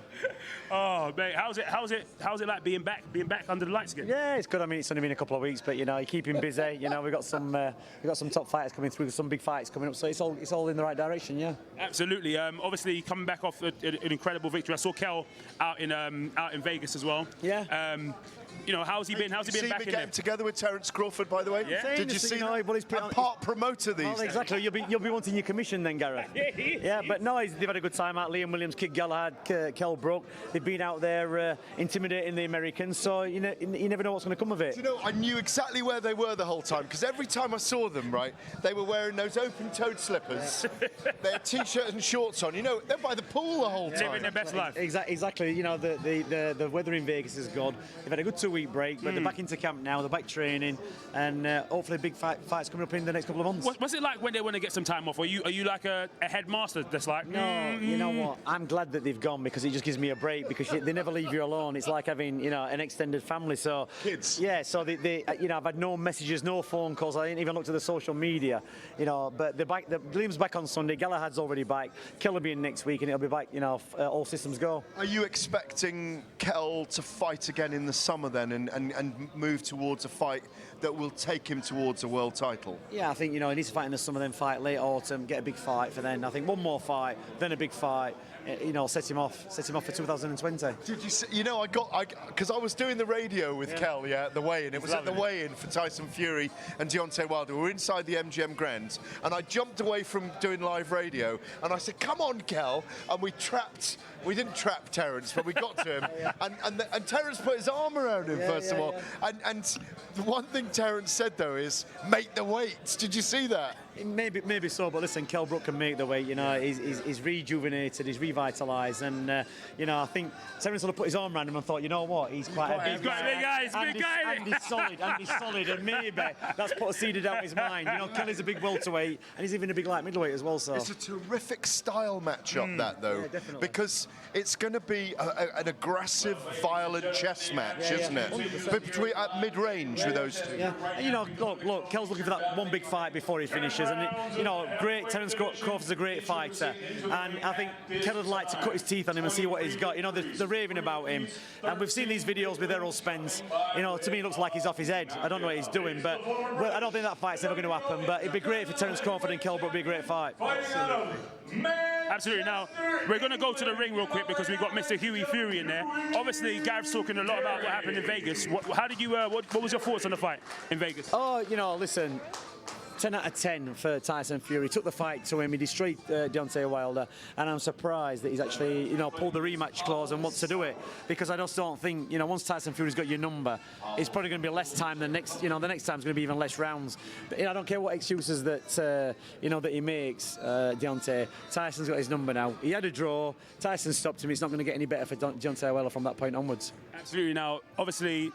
Speaker 1: Oh, mate, how's it like being back under the lights again?
Speaker 9: Yeah, it's good. I mean, it's only been a couple of weeks, but you know, you keep him busy. You know, we've got some top fighters coming through, some big fights coming up, so it's all in the right direction. Yeah.
Speaker 1: Absolutely. Obviously, coming back off an incredible victory. I saw Kel out in Vegas as well.
Speaker 9: Yeah.
Speaker 1: You know, how's he been? How's he been back in there?
Speaker 2: Together with Terence Crawford, by the way.
Speaker 1: Yeah.
Speaker 2: Did you see?
Speaker 9: You know, well, he's
Speaker 2: a part promoter these days.
Speaker 9: Exactly. You'll be wanting your commission then, Gareth. Yeah, but no, they've had a good time out. Liam Williams, Quigg Galahad, Kell Brook. They've been out there intimidating the Americans. So you never know what's going to come of it.
Speaker 2: You know, I knew exactly where they were the whole time because every time I saw them, right, they were wearing those open-toed slippers, they had t-shirt and shorts on. You know, they're by the pool the whole time.
Speaker 1: Living their best life.
Speaker 9: Exactly. You know, the weather in Vegas is good. They've had a good 2-week break, but they're back into camp now. They're back training, and hopefully big fights coming up in the next couple of months.
Speaker 1: What's it like when they want to get some time off? Are you like a headmaster that's like?
Speaker 9: No, you know what? I'm glad that they've gone because it just gives me a break because they never leave you alone. It's like having an extended family. So
Speaker 2: kids.
Speaker 9: Yeah. So they I've had no messages, no phone calls. I didn't even look to the social media. But they're back. Liam's back on Sunday. Galahad's already back. Kell will be in next week, and he'll be back. All systems go.
Speaker 2: Are you expecting Kell to fight again in the summer then, and move towards a fight that will take him towards a world title?
Speaker 9: Yeah, I think he needs to fight in the summer, then fight late autumn, get a big fight for then. I think one more fight, then a big fight. Set him off for 2020.
Speaker 2: Did you see, because I was doing the radio with Kell, at the weigh-in. It was at the weigh-in for Tyson Fury and Deontay Wilder. We were inside the MGM Grand, and I jumped away from doing live radio, and I said, "Come on, Kell," and we didn't trap Terence, but we got to him, and Terence put his arm around him first of all. And the one thing Terence said though is, "Make the weights." Did you see that?
Speaker 9: Maybe so, but listen, Kell Brook can make the weight. He's rejuvenated, he's revitalised, and I think Terence will have put his arm around him and thought, you know what, he's quite a big guy. And he's solid, and maybe that's put a seed of doubt in his mind. Kelly's a big welterweight, and he's even a big light middleweight as well. So
Speaker 2: it's a terrific style matchup that though, because it's going to be an aggressive, violent chess match, isn't it? Between at mid-range with those two.
Speaker 9: Yeah, look, Kell's looking for that one big fight before he finishes. And great. Terence Crawford's a great fighter, and I think Kell would like to cut his teeth on him and see what he's got. They're raving about him, and we've seen these videos with Errol Spence. To me, it looks like he's off his head. I don't know what he's doing, but I don't think that fight's ever going to happen. But it'd be great for Terence Crawford and Kell Brook. Be a great fight.
Speaker 1: Absolutely. Now, we're going to go to the ring real quick because we've got Mr. Hughie Fury in there. Obviously, Gareth's talking a lot about what happened in Vegas. How did you? What was your thoughts on the fight in Vegas?
Speaker 9: Oh, listen. 10 out of 10 for Tyson Fury. He took the fight to him. He destroyed Deontay Wilder, and I'm surprised that he's actually, pulled the rematch clause and wants to do it, because I just don't think, once Tyson Fury's got your number, it's probably going to be less time. The next time's going to be even less rounds. But I don't care what excuses that that he makes. Deontay, Tyson's got his number now. He had a draw. Tyson stopped him. It's not going to get any better for Deontay Wilder from that point onwards.
Speaker 1: Absolutely. Now, obviously,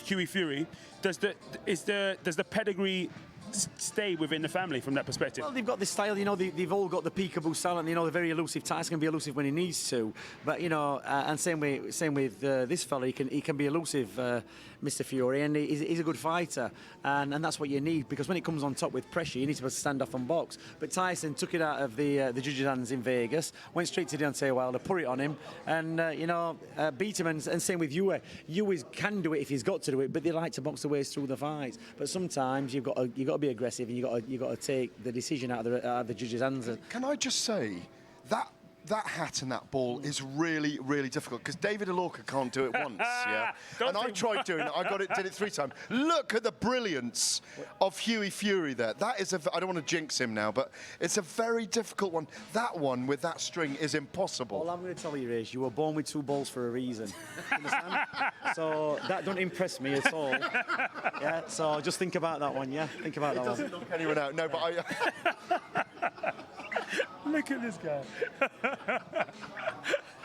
Speaker 1: Hughie Fury, does the pedigree stay within the family from that perspective?
Speaker 9: Well, they've got this style, they've all got the peekaboo style, and they're very elusive. Tyson can be elusive when he needs to, but and same with this fella, he can be elusive, Mr. Fury, and he's a good fighter, and that's what you need, because when it comes on top with pressure, you need to be able to stand off and box. But Tyson took it out of the judges' hands in Vegas, went straight to Deontay Wilder, put it on him, and beat him. And same with Yue. Yue can do it if he's got to do it, but they like to box the ways through the fights. But sometimes you've got to be aggressive, and you've got to take the decision out of the judges' hands.
Speaker 2: Can I just say that hat and that ball is really, really difficult, because David Alorca can't do it once, and I tried doing it. Did it 3 times. Look at the brilliance of Hughie Fury there. That is I don't want to jinx him now, but it's a very difficult one. That one with that string is impossible.
Speaker 9: All I'm going to tell you is, you were born with 2 balls for a reason. Understand? So that don't impress me at all. Yeah. So just think about that one. Yeah. Think about that one.
Speaker 2: Doesn't knock anyone out. No, but I.
Speaker 1: Look at this guy.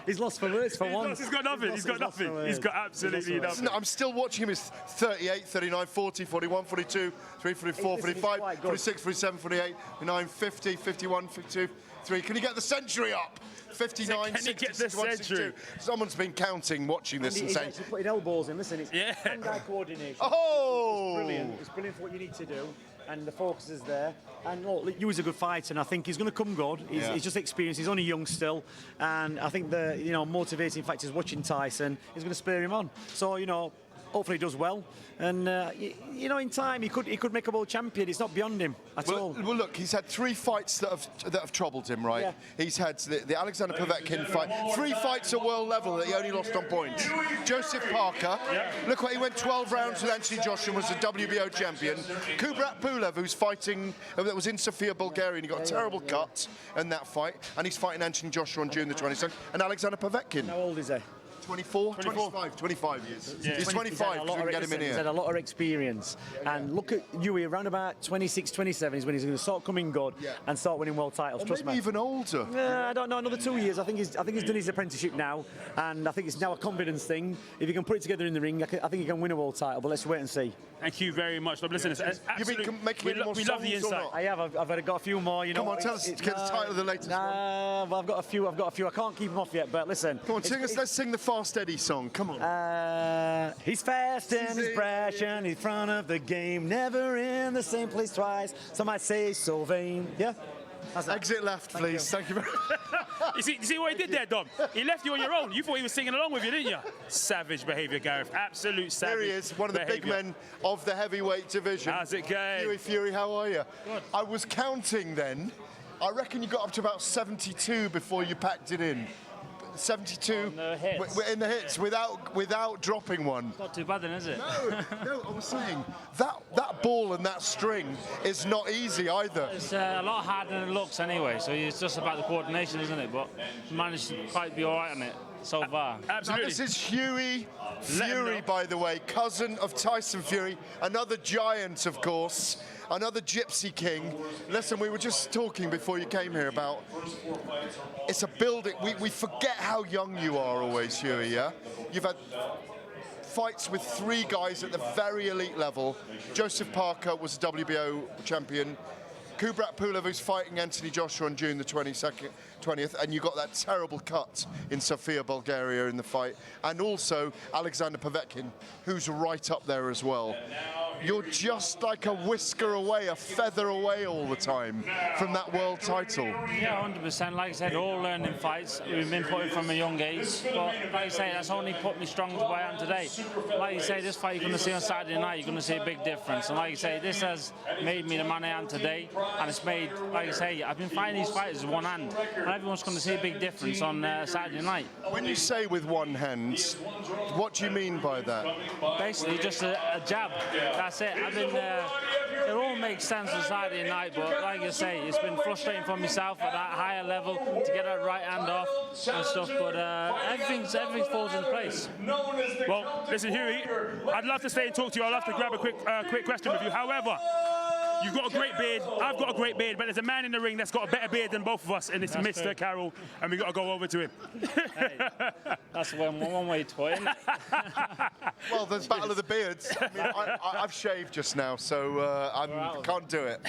Speaker 9: He's lost for words for once.
Speaker 1: He's got nothing. He's got absolutely nothing.
Speaker 2: No, I'm still watching him. He's 38, 39, 40, 41, 42, 43, 44, 45, 46, 47, 48, 49, 50, 51, 52, 3. Can you get the century up? 59, 60, 61, 62. Someone's been counting, watching this, and saying...
Speaker 9: He's actually putting elbows in. Listen, it's hand-eye coordination.
Speaker 2: Oh!
Speaker 9: It's brilliant. It's brilliant for what you need to do. and the focus is there. And look, Huey's a good fighter, and I think he's going to come good. He's just experienced. He's only young still, and I think the motivating factor is watching Tyson is going to spur him on. So hopefully he does well, and in time he could make a world champion. It's not beyond him at all.
Speaker 2: Well, look, he's had 3 fights that have troubled him, right?
Speaker 9: Yeah.
Speaker 2: He's had the Alexander Povetkin fight, 3 fights at world level that he only lost on points. Joseph Parker, look what he went 12 rounds with Anthony Joshua, was the WBO champion. Kubrat Pulev, who's fighting, that was in Sofia, Bulgaria, and he got a terrible cut in that fight, and he's fighting Anthony Joshua on June the 22nd, and Alexander Povetkin.
Speaker 9: How old is he?
Speaker 2: 24? 25 years.
Speaker 1: Yeah.
Speaker 2: He's 25, because we can get him in
Speaker 9: He's
Speaker 2: here.
Speaker 9: had a lot of experience. And look at Huey, around about 26, 27 is when he's going to start coming good and start winning world titles.
Speaker 2: Or
Speaker 9: Trust
Speaker 2: maybe
Speaker 9: me.
Speaker 2: even older.
Speaker 9: I don't know, another 2 years. I think he's done his apprenticeship now, and I think it's now a confidence thing. If he can put it together in the ring, I think he can win a world title, but let's wait and see.
Speaker 1: Thank you very much. Listen,
Speaker 2: You've been making any more
Speaker 1: we love the
Speaker 2: songs or
Speaker 1: insight.
Speaker 2: not?
Speaker 9: I have. I've got a few more.
Speaker 2: Come on, tell us, get the title of the latest one.
Speaker 9: Well, I've got a few. I can't keep them off yet, but listen.
Speaker 2: Come on, let's sing the Fast Eddie song. Come on.
Speaker 9: He's fast and he's brash and he's in front of the game, never in the same place twice. Some might say so vain. Yeah.
Speaker 2: Exit left, please. Thank you very much.
Speaker 1: You see what he did there, Dom? He left you on your own. You thought he was singing along with you, didn't you? Savage behaviour, Gareth. Absolute savage.
Speaker 2: Here he is, one of the big men of the heavyweight division.
Speaker 1: How's it going?
Speaker 2: Huey Fury, how are you? Good. I was counting then. I reckon you got up to about 72 before you packed it in. 72
Speaker 8: in the hits
Speaker 2: without dropping one.
Speaker 8: Not too bad then, is it?
Speaker 2: No, I was saying that ball and that string is not easy either.
Speaker 8: It's a lot harder than it looks anyway, so it's just about the coordination, isn't it? But managed to quite be all right on it so far.
Speaker 1: Absolutely.
Speaker 2: Now, this is Huey Fury, by the way, cousin of Tyson Fury, another giant, of course, another Gypsy King. Listen, we were just talking before you came here about it's a building. We forget how young you are always, Huey, yeah? You've had fights with 3 guys at the very elite level. Joseph Parker was a WBO champion. Kubrat Pulev, who's fighting Anthony Joshua on June the 20th, and you got that terrible cut in Sofia, Bulgaria in the fight. And also Alexander Povetkin, who's right up there as well. You're just like a whisker away, a feather away all the time from that world title.
Speaker 8: Yeah, 100%. Like I said, all learning fights. We've been putting from a young age. But like I say, that's only put me strong to where I am today. Like you say, this fight you're going to see on Saturday night, you're going to see a big difference. And like you say, this has made me the man I am today. And it's made, like I say, I've been fighting these fighters with one hand. And everyone's going to see a big difference on Saturday night.
Speaker 2: When you say with one hand, what do you mean by that?
Speaker 8: Basically, just a jab. That's it. I mean, it all makes sense on Saturday night, but like I say, it's been frustrating for myself at that higher level to get that right hand off and stuff, but everything falls into place.
Speaker 1: Well, listen, Huey, I'd love to stay and talk to you. I'd love to grab a quick question with you. However, you've got a great beard. I've got a great beard, but there's a man in the ring that's got a better beard than both of us, and it's
Speaker 8: That's
Speaker 1: Mr.
Speaker 8: true.
Speaker 1: Carroll, and we've got to go over to him.
Speaker 8: Hey, that's one way to put it, isn't it?
Speaker 2: Well, there's Battle of the Beards. I mean, I've shaved just now, so I can't do it.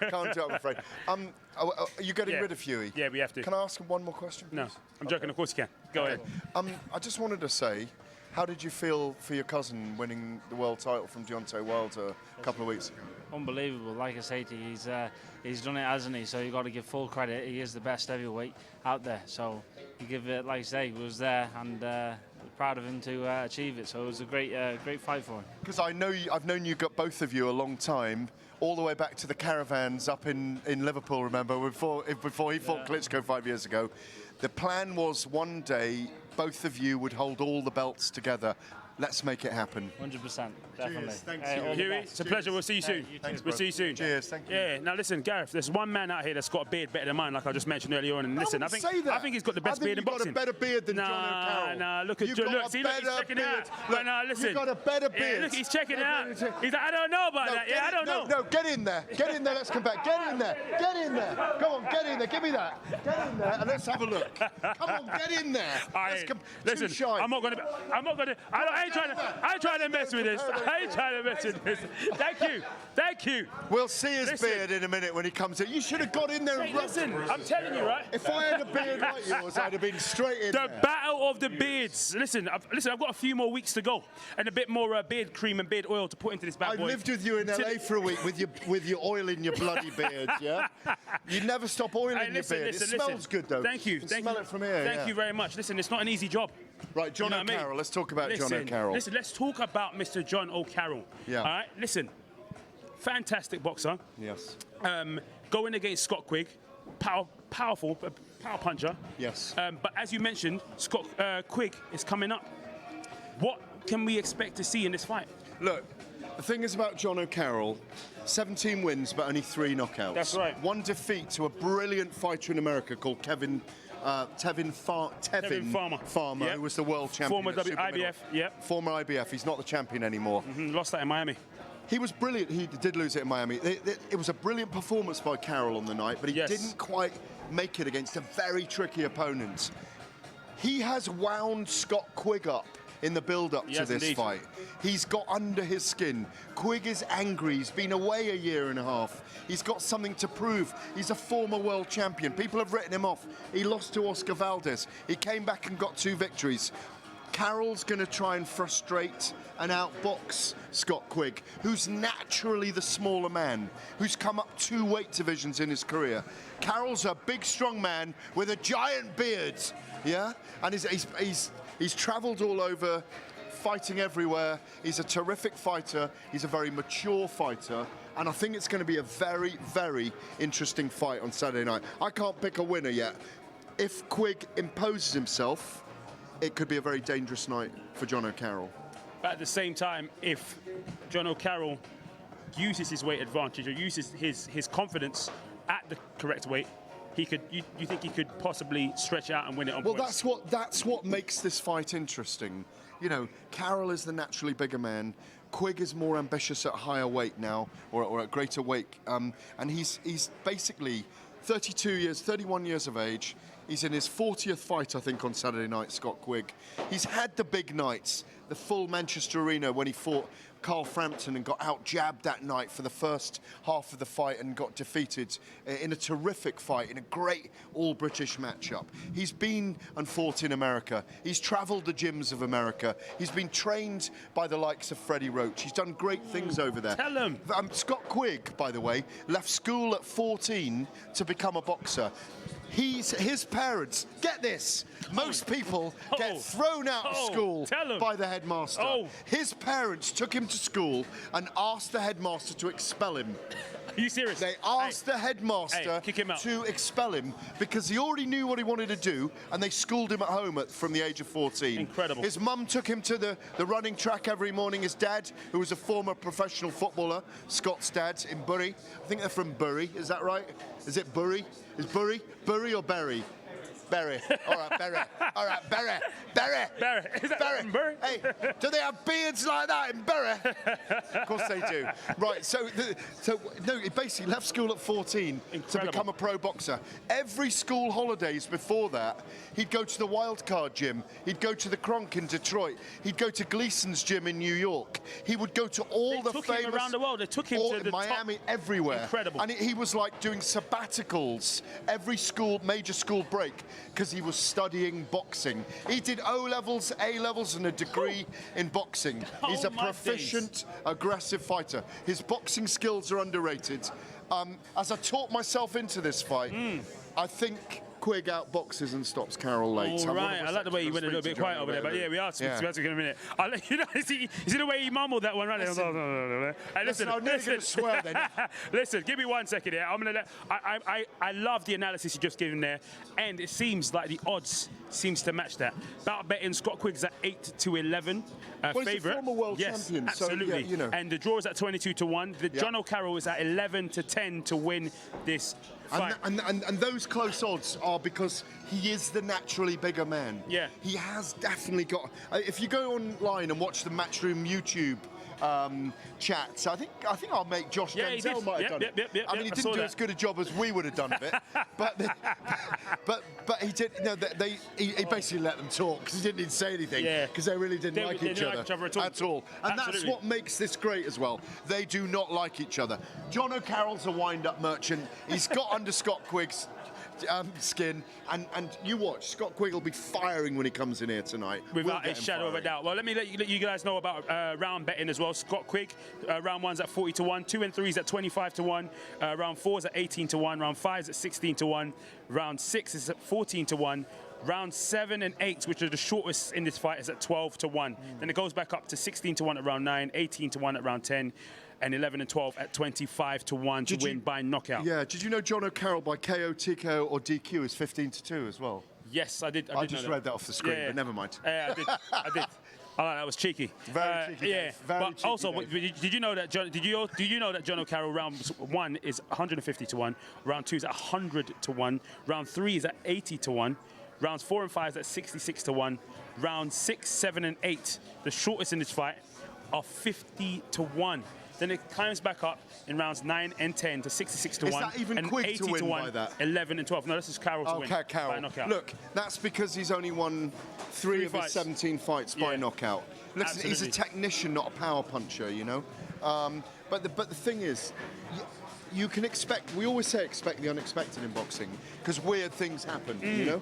Speaker 2: Can't do it, I'm afraid. Are you getting rid of Huey?
Speaker 1: Yeah, we have to.
Speaker 2: Can I ask him one more question, please?
Speaker 1: No, I'm joking. Of course you can. Go ahead.
Speaker 2: I just wanted to say, how did you feel for your cousin winning the world title from Deontay Wilder a couple of weeks ago?
Speaker 8: Unbelievable. Like I say to you, he's done it, hasn't he? So you've got to give full credit. He is the best heavyweight out there. So you give it, like I say, he was there, and proud of him to achieve it. So it was a great fight for him.
Speaker 2: Because I've known you, got both of you a long time, all the way back to the caravans up in Liverpool, remember, before he fought Klitschko 5 years ago. The plan was one day both of you would hold all the belts together. Let's make it happen.
Speaker 8: 100%, definitely.
Speaker 2: Cheers, thanks,
Speaker 1: Huey, it's a pleasure. We'll see you soon. We'll see you soon.
Speaker 2: Cheers, thank you.
Speaker 1: Yeah, now listen, Gareth, there's one man out here that's got a beard better than mine, like I just mentioned earlier on. And listen, I think he's got the best beard in boxing.
Speaker 2: You've got a better beard than Jono Carroll.
Speaker 1: Nah, look at Jono. Look, see, look, he's checking it out. Look, nah, listen.
Speaker 2: You've got a better beard.
Speaker 1: Yeah, look, he's checking it out. He's like, I don't know about that. Yeah, I don't know.
Speaker 2: No, get in there. Get in there. Let's come back. Get in there. Get in there. Come on, get in there. Give me that. Get in there and let's have a look. Come on, get in there.
Speaker 1: Listen, I'm not gonna. ain't trying to mess with this. I ain't trying to mess with this. Thank you.
Speaker 2: We'll see his beard in a minute when he comes in. You should have got in there and rubbed
Speaker 1: Listen, I'm telling you, right?
Speaker 2: If I had a beard like yours, I'd have been straight in
Speaker 1: The
Speaker 2: there.
Speaker 1: battle of the beards. Listen, I've got a few more weeks to go, and a bit more beard cream and beard oil to put into this bad
Speaker 2: I
Speaker 1: boy.
Speaker 2: lived with you in LA for a week with your oil in your bloody beard, yeah? You never stop oiling your beard. It smells good, though.
Speaker 1: Thank you.
Speaker 2: You can smell it from here.
Speaker 1: Thank you very much. Listen, it's not an easy job.
Speaker 2: Right, Jono
Speaker 1: You know what I mean?
Speaker 2: Carroll. Let's talk about
Speaker 1: Listen,
Speaker 2: Jono Carroll.
Speaker 1: Listen, let's talk about Mr. Jono Carroll.
Speaker 2: Yeah.
Speaker 1: All right, listen. Fantastic boxer.
Speaker 2: Yes.
Speaker 1: Going against Scott Quigg. Powerful power puncher.
Speaker 2: Yes.
Speaker 1: But as you mentioned, Scott Quigg is coming up. What can we expect to see in this fight?
Speaker 2: Look, the thing is about Jono Carroll, 17 wins but only 3 knockouts.
Speaker 1: That's right.
Speaker 2: 1 defeat to a brilliant fighter in America called Tevin Farmer,
Speaker 1: Yep.
Speaker 2: who was the world champion.
Speaker 1: Former
Speaker 2: at super
Speaker 1: IBF,
Speaker 2: middleweight.
Speaker 1: yep.
Speaker 2: Former IBF. He's not the champion anymore.
Speaker 1: Lost that in Miami.
Speaker 2: He was brilliant. He did lose it in Miami. It was a brilliant performance by Carroll on the night, but he didn't quite make it against a very tricky opponent. He has wound Scott Quigg up in the build-up to this fight. He's got under his skin. Quigg is angry. He's been away a year and a half. He's got something to prove. He's a former world champion. People have written him off. He lost to Oscar Valdez. He came back and got 2 victories. Carroll's going to try and frustrate and outbox Scott Quigg, who's naturally the smaller man, who's come up 2 weight divisions in his career. Carroll's a big, strong man with a giant beard, yeah? And he's travelled all over, fighting everywhere. He's a terrific fighter. He's a very mature fighter. And I think it's going to be a very, very interesting fight on Saturday night. I can't pick a winner yet. If Quigg imposes himself, it could be a very dangerous night for Jono Carroll.
Speaker 1: But at the same time, if Jono Carroll uses his weight advantage or uses his confidence at the correct weight, you think he could possibly stretch out and win it on points?
Speaker 2: That's what makes this fight interesting. You know, Carroll is the naturally bigger man. Quigg is more ambitious at higher weight now, or at greater weight, and he's basically 31 years of age. He's in his 40th fight, I think, on Saturday night, Scott Quigg. He's had the big nights, the full Manchester Arena when he fought Carl Frampton and got out-jabbed that night for the first half of the fight and got defeated in a terrific fight, in a great all-British matchup. He's been and fought in America. He's travelled the gyms of America. He's been trained by the likes of Freddie Roach. He's done great things over there.
Speaker 1: Tell him.
Speaker 2: Scott Quigg, by the way, left school at 14 to become a boxer. His parents, get this, most people get thrown out of school by the headmaster. His parents took him to school and asked the headmaster to expel him.
Speaker 1: Are you serious?
Speaker 2: They asked the headmaster
Speaker 1: kick him out.
Speaker 2: to expel him because he already knew what he wanted to do, and they schooled him at home from the age of 14.
Speaker 1: Incredible.
Speaker 2: His mum took him to the running track every morning. His dad, who was a former professional footballer, Scott's dad in Bury. I think they're from Bury, is that right? Is it Bury? Is Bury or Bury? Bury. All right, Bury. All right, Bury. Bury.
Speaker 1: Bury. Is that
Speaker 2: Bury.
Speaker 1: from Bury?
Speaker 2: Hey, do they have beards like that in Bury? Of course they do. Right, so he basically left school at 14 to become a pro boxer. Every school holidays before that, he'd go to the Wildcard gym. He'd go to the Kronk in Detroit. He'd go to Gleason's gym in New York. He would go to all the famous...
Speaker 1: They took him around the world. They took him to the
Speaker 2: Miami,
Speaker 1: top.
Speaker 2: everywhere.
Speaker 1: Incredible.
Speaker 2: And he was like doing sabbaticals every major school break because he was studying boxing. He did O-levels, A-levels, and a degree in boxing. He's a proficient, aggressive fighter. His boxing skills are underrated. As I taught myself into this fight, I think Quigg outboxes and stops Carroll late.
Speaker 1: All right, I like the way you went a little bit quiet over there, but yeah, we are speaking to him in a minute. I'll let you know, you see the way he mumbled that one, right? Listen,
Speaker 2: I'm nearly going to swear then.
Speaker 1: Listen, give me 1 second here. I'm gonna I love the analysis you just given there, and it seems like the odds seems to match that. About betting Scott Quigg's at 8-11
Speaker 2: He's
Speaker 1: favourite.
Speaker 2: a former world champion,
Speaker 1: absolutely.
Speaker 2: so yeah, you know.
Speaker 1: And the draw is at 22-1. The Jono Carroll is at 11-10 to win this fight.
Speaker 2: And those close odds are because he is the naturally bigger man.
Speaker 1: Yeah.
Speaker 2: He has definitely got... if you go online and watch the Matchroom YouTube chat. So I think our mate Josh
Speaker 1: Yeah, he
Speaker 2: Denzel
Speaker 1: did.
Speaker 2: might have
Speaker 1: Yep,
Speaker 2: done
Speaker 1: yep,
Speaker 2: it.
Speaker 1: yep, yep,
Speaker 2: I mean, he
Speaker 1: yep, I
Speaker 2: didn't
Speaker 1: saw
Speaker 2: do
Speaker 1: that.
Speaker 2: as good a job as we would have done of it, but he did. No, he basically let them talk because he didn't even say anything
Speaker 1: Yeah.
Speaker 2: because they really didn't like
Speaker 1: they
Speaker 2: each
Speaker 1: didn't
Speaker 2: other
Speaker 1: like each other at all.
Speaker 2: And that's
Speaker 1: Absolutely.
Speaker 2: what makes this great as well. They do not like each other. Jono Carroll's a wind-up merchant. He's got under Scott Quigg's skin, and you watch. Scott Quigg will be firing when he comes in here tonight. We'll
Speaker 1: Without
Speaker 2: get
Speaker 1: a
Speaker 2: him
Speaker 1: shadow of a
Speaker 2: firing.
Speaker 1: doubt. Well, let me let you guys know about round betting as well. Scott Quigg, round 1's at 40 to 1, 2 and 3's at 25 to 1, round 4's at 18 to 1, round 5's at 16 to 1, round 6 is at 14 to 1. Round 7 and 8, which are the shortest in this fight, is at 12 to 1. Then it goes back up to 16 to 1 at round 9, 18 to 1 at round 10, and 11 and 12 at 25 to 1 to win by knockout.
Speaker 2: Yeah, did you know Jono Carroll by KO, TKO, or DQ is 15 to 2 as well?
Speaker 1: Yes, I did.
Speaker 2: I just read that off the screen, but never mind.
Speaker 1: Yeah, I did. Oh, that was cheeky.
Speaker 2: Very cheeky,
Speaker 1: Yeah,
Speaker 2: Dave. Very
Speaker 1: but
Speaker 2: cheeky,
Speaker 1: also,
Speaker 2: Dave.
Speaker 1: did you know that Jono Carroll round 1 is 150 to 1, round 2 is at 100 to 1, round 3 is at 80 to 1, rounds 4 and 5 is at 66 to 1, round 6, 7 and 8, the shortest in this fight, are 50 to 1. Then it climbs back up in rounds 9 and 10 to 66 to 1.
Speaker 2: Is that even
Speaker 1: and
Speaker 2: Quigg
Speaker 1: 80
Speaker 2: to win
Speaker 1: 1,
Speaker 2: by that?
Speaker 1: 11 and 12. No, this is Carroll to win by
Speaker 2: Carroll.
Speaker 1: knockout.
Speaker 2: Look, that's because he's only won three of his
Speaker 1: fights.
Speaker 2: 17 fights by
Speaker 1: Yeah.
Speaker 2: knockout. Listen, he's a
Speaker 1: Absolutely.
Speaker 2: technician, not a power puncher, you know. But the thing is, you can expect. We always say expect the unexpected in boxing because weird things happen, you know.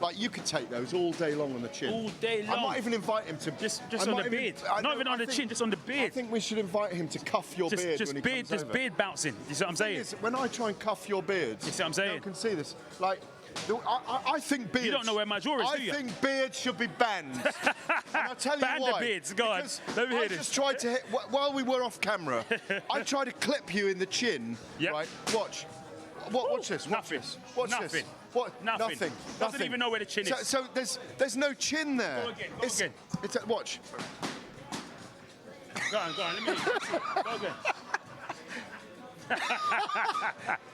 Speaker 2: Like you could take those all day long on the chin.
Speaker 1: All day long.
Speaker 2: I might even invite him to
Speaker 1: Just
Speaker 2: I
Speaker 1: on
Speaker 2: might
Speaker 1: the beard. Not even on the chin, just on the
Speaker 2: I
Speaker 1: beard.
Speaker 2: think we should invite him to cuff your beard when he comes over.
Speaker 1: beard bouncing. You see what I'm
Speaker 2: The thing
Speaker 1: saying?
Speaker 2: is, when I try and cuff your beard,
Speaker 1: You see what I'm saying?
Speaker 2: You can see this. Like, I think beards.
Speaker 1: You don't know where my jaw is, do you?
Speaker 2: I think beards should be banned. And I'll tell you
Speaker 1: Ban
Speaker 2: why.
Speaker 1: the beards. Go on.
Speaker 2: Because
Speaker 1: Let me hear
Speaker 2: I
Speaker 1: this.
Speaker 2: just tried to hit, while we were off camera, I tried to clip you in the chin.
Speaker 1: Yep.
Speaker 2: Right? Watch. Watch this. Watch
Speaker 1: Nothing.
Speaker 2: this. Watch
Speaker 1: Nothing.
Speaker 2: this. What?
Speaker 1: Nothing. Doesn't even know where the chin is.
Speaker 2: So there's no chin there.
Speaker 1: Go again, go again.
Speaker 2: Watch.
Speaker 1: Go on. Let me hear you. Go again.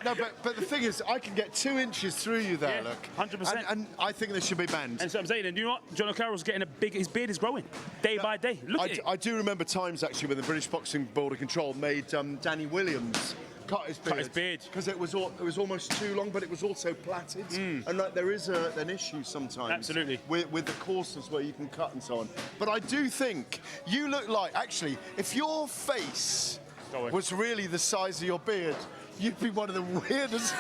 Speaker 2: No, but the thing is, I can get 2 inches through you there,
Speaker 1: Yeah,
Speaker 2: look.
Speaker 1: 100%.
Speaker 2: And I think they should be banned.
Speaker 1: And so I'm saying, and you know what? Jono Carroll's getting his beard is growing day by day. Look at it.
Speaker 2: I do remember times actually when the British Boxing Board of Control made Danny Williams cut his beard because it was almost too long, but it was also plaited. And like there is an issue sometimes.
Speaker 1: Absolutely.
Speaker 2: With the courses where you can cut and so on. But I do think you look like actually if your face was really the size of your beard, you'd be one of the weirdest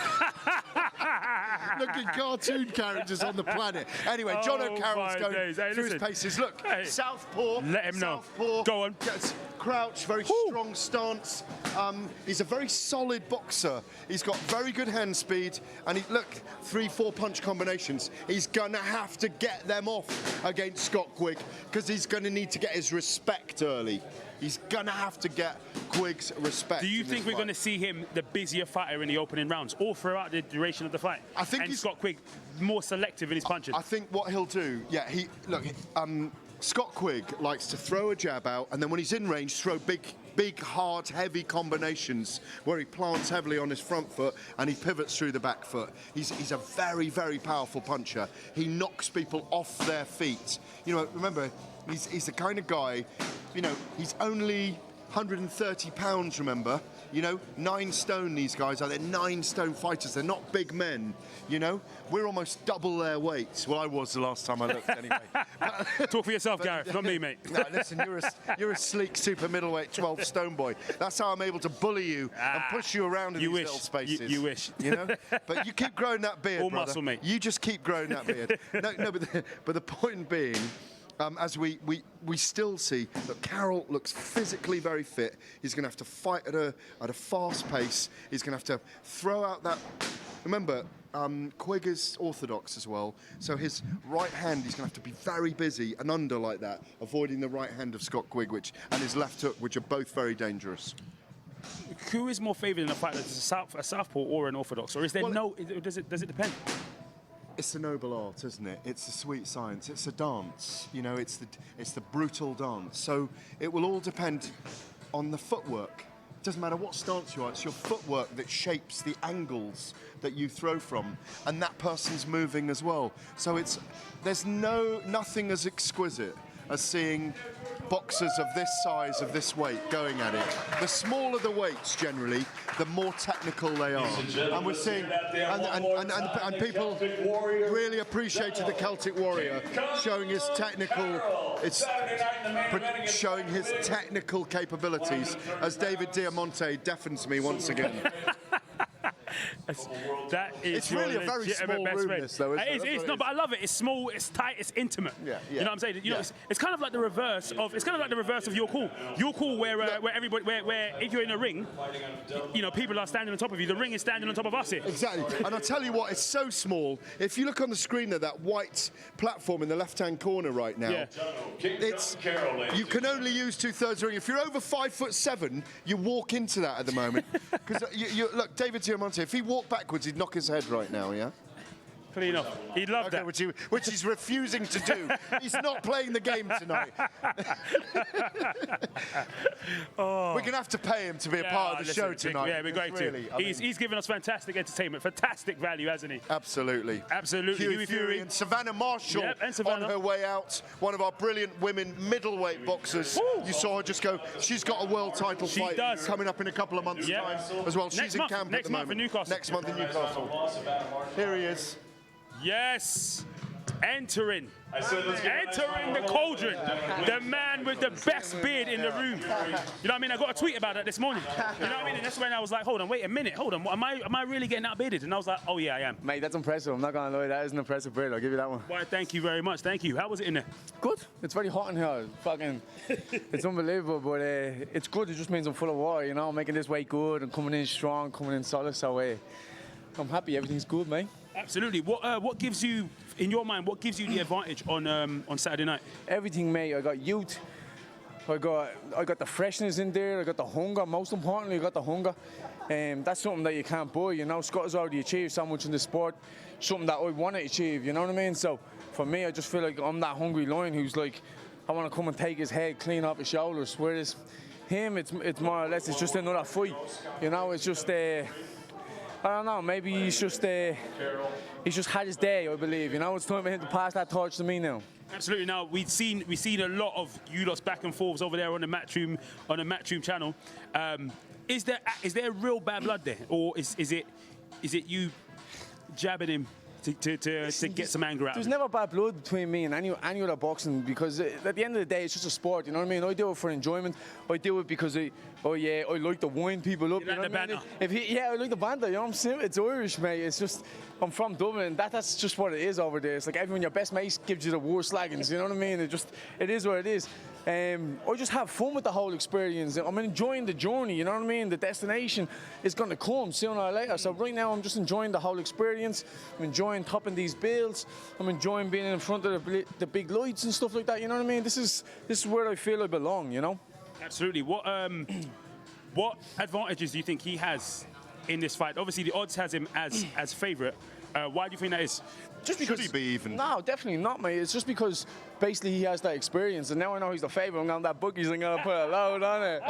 Speaker 2: looking cartoon characters on the planet. Anyway, Jono Carroll's going through his paces. Look, southpaw.
Speaker 1: Let him know.
Speaker 2: Southpaw.
Speaker 1: Go on.
Speaker 2: Crouch, very strong stance. He's a very solid boxer. He's got very good hand speed. And look, 3-4 punch combinations. He's going to have to get them off against Scott Quigg because he's going to need to get his respect early. He's going to have to get Quigg's respect.
Speaker 1: Do you think we're going to see him the busier fighter in the opening rounds all throughout the duration of the fight?
Speaker 2: I think
Speaker 1: and Scott Quigg more selective in his punches.
Speaker 2: I think what he'll do, Scott Quigg likes to throw a jab out, and then when he's in range, throw big, hard, heavy combinations where he plants heavily on his front foot and he pivots through the back foot. He's a very, very powerful puncher. He knocks people off their feet. You know, remember, he's the kind of guy, you know, he's only 130 pounds, remember? You know, 9 stone these guys are. They're 9 stone fighters. They're not big men, you know? We're almost double their weight. Well, I was the last time I looked anyway.
Speaker 1: Talk for yourself, Gareth, not me, mate.
Speaker 2: No, listen, you're a sleek super middleweight 12 stone boy. That's how I'm able to bully you and push you around in these little spaces.
Speaker 1: You wish.
Speaker 2: You know? But you keep growing that beard,
Speaker 1: All
Speaker 2: brother.
Speaker 1: muscle, mate.
Speaker 2: You just keep growing that beard. No, but the point being, as we still see that Carroll looks physically very fit. He's going to have to fight at a fast pace. He's going to have to throw out that. Remember, Quigg is orthodox as well, so his right hand he's going to have to be very busy and under like that, avoiding the right hand of Scott Quigg, and his left hook, which are both very dangerous.
Speaker 1: Who is more favoured in a fight that's a southpaw or an orthodox, or is there does it depend?
Speaker 2: It's a noble art, isn't it? It's a sweet science. It's a dance. You know, it's the brutal dance. So it will all depend on the footwork. It doesn't matter what stance you are. It's your footwork that shapes the angles that you throw from, and that person's moving as well. So there's nothing as exquisite as seeing boxers of this size, of this weight, going at it. The smaller the weights, generally, the more technical they are. And we're seeing, and people really appreciated the Celtic Warrior showing his technical capabilities as David Diamante deafens me once again.
Speaker 1: That is
Speaker 2: It's really a very small room, this, though, isn't it?
Speaker 1: It is. No, but I love it. It's small, it's tight, it's intimate.
Speaker 2: Yeah,
Speaker 1: You know what I'm saying? You know, it's kind of like the reverse of. It's kind of like the reverse of your call. Your call, where everybody, where if you're in a ring, you know, people are standing on top of you. The ring is standing on top of us here.
Speaker 2: Exactly. And I'll tell you what, it's so small. If you look on the screen there, that white platform in the left-hand corner right now,
Speaker 1: Yeah.
Speaker 2: it's you can only use 2/3 ring. If you're over 5'7", you walk into that at the moment. Because you look, David Diamante, if he walked backwards, he'd knock his head right now. Yeah.
Speaker 1: Clean up. He'd love that.
Speaker 2: Which he's refusing to do. He's not playing the game tonight. We're going to have to pay him to be a part of the show tonight.
Speaker 1: Yeah, we're going to. He's given us fantastic entertainment, fantastic value, hasn't he?
Speaker 2: Absolutely.
Speaker 1: Absolutely.
Speaker 2: Huey Fury and Savannah Marshall
Speaker 1: and Savannah
Speaker 2: on her way out. One of our brilliant women middleweight boxers. Woo. You saw her just go. She's got a world title fight coming up in a couple of months' time as well. She's in camp at the moment. Next month in Newcastle. Here he is.
Speaker 1: Yes. Entering the cauldron, the man with the best beard in the room. You know what I mean? I got a tweet about that this morning. You know what I mean? And that's when I was like, hold on, wait a minute, hold on. Am I really getting outbearded? And I was like, oh yeah, I am.
Speaker 10: Mate, that's impressive. I'm not going to lie, that is an impressive beard. I'll give you that one.
Speaker 1: Why, thank you very much. Thank you. How was it in there?
Speaker 10: Good. It's very hot in here. Fucking, it's unbelievable, but it's good. It just means I'm full of water, you know, making this weight good and coming in strong, coming in solid. So I'm happy. Everything's good, mate.
Speaker 1: Absolutely. What gives you, in your mind, what gives you the advantage on Saturday night?
Speaker 10: Everything, mate. I got youth. I got the freshness in there. I got the hunger. Most importantly, I got the hunger. That's something that you can't buy. You know, Scott has already achieved so much in the sport. Something that I want to achieve. You know what I mean? So for me, I just feel like I'm that hungry lion who's like, I want to come and take his head clean off his shoulders. Whereas him, it's more or less, it's just another fight. You know, it's just I don't know, maybe he's just had his day, I believe. You know, it's time for him to pass that torch to me now.
Speaker 1: Absolutely. Now we've seen a lot of you lot's back and forths over there on the Matchroom channel. Is there real bad blood there, or is it you jabbing him to get some anger out?
Speaker 10: There's never bad blood between me and any other boxing, because at the end of the day, it's just a sport. You know what I mean? I do it for enjoyment. I do it because I like to wind people up.
Speaker 1: You like the banter?
Speaker 10: I like the banter. You know what I'm saying? It's Irish, mate. It's just, I'm from Dublin. That's just what it is over there. It's like everyone, your best mate gives you the worst slaggings. You know what I mean? It is what it is. I just have fun with the whole experience. I'm enjoying the journey, you know what I mean? The destination is going to come sooner or later. So right now I'm just enjoying the whole experience. I'm enjoying topping these bills. I'm enjoying being in front of the big lights and stuff like that, you know what I mean? This is where I feel I belong, you know?
Speaker 1: Absolutely. What advantages do you think he has in this fight? Obviously the odds has him as favourite. Why do you think that is?
Speaker 10: Just because,
Speaker 2: should he be even?
Speaker 10: No, definitely not, mate. It's just because basically he has that experience, and now I know he's the favourite. I'm going that bookies and going to put a load on it.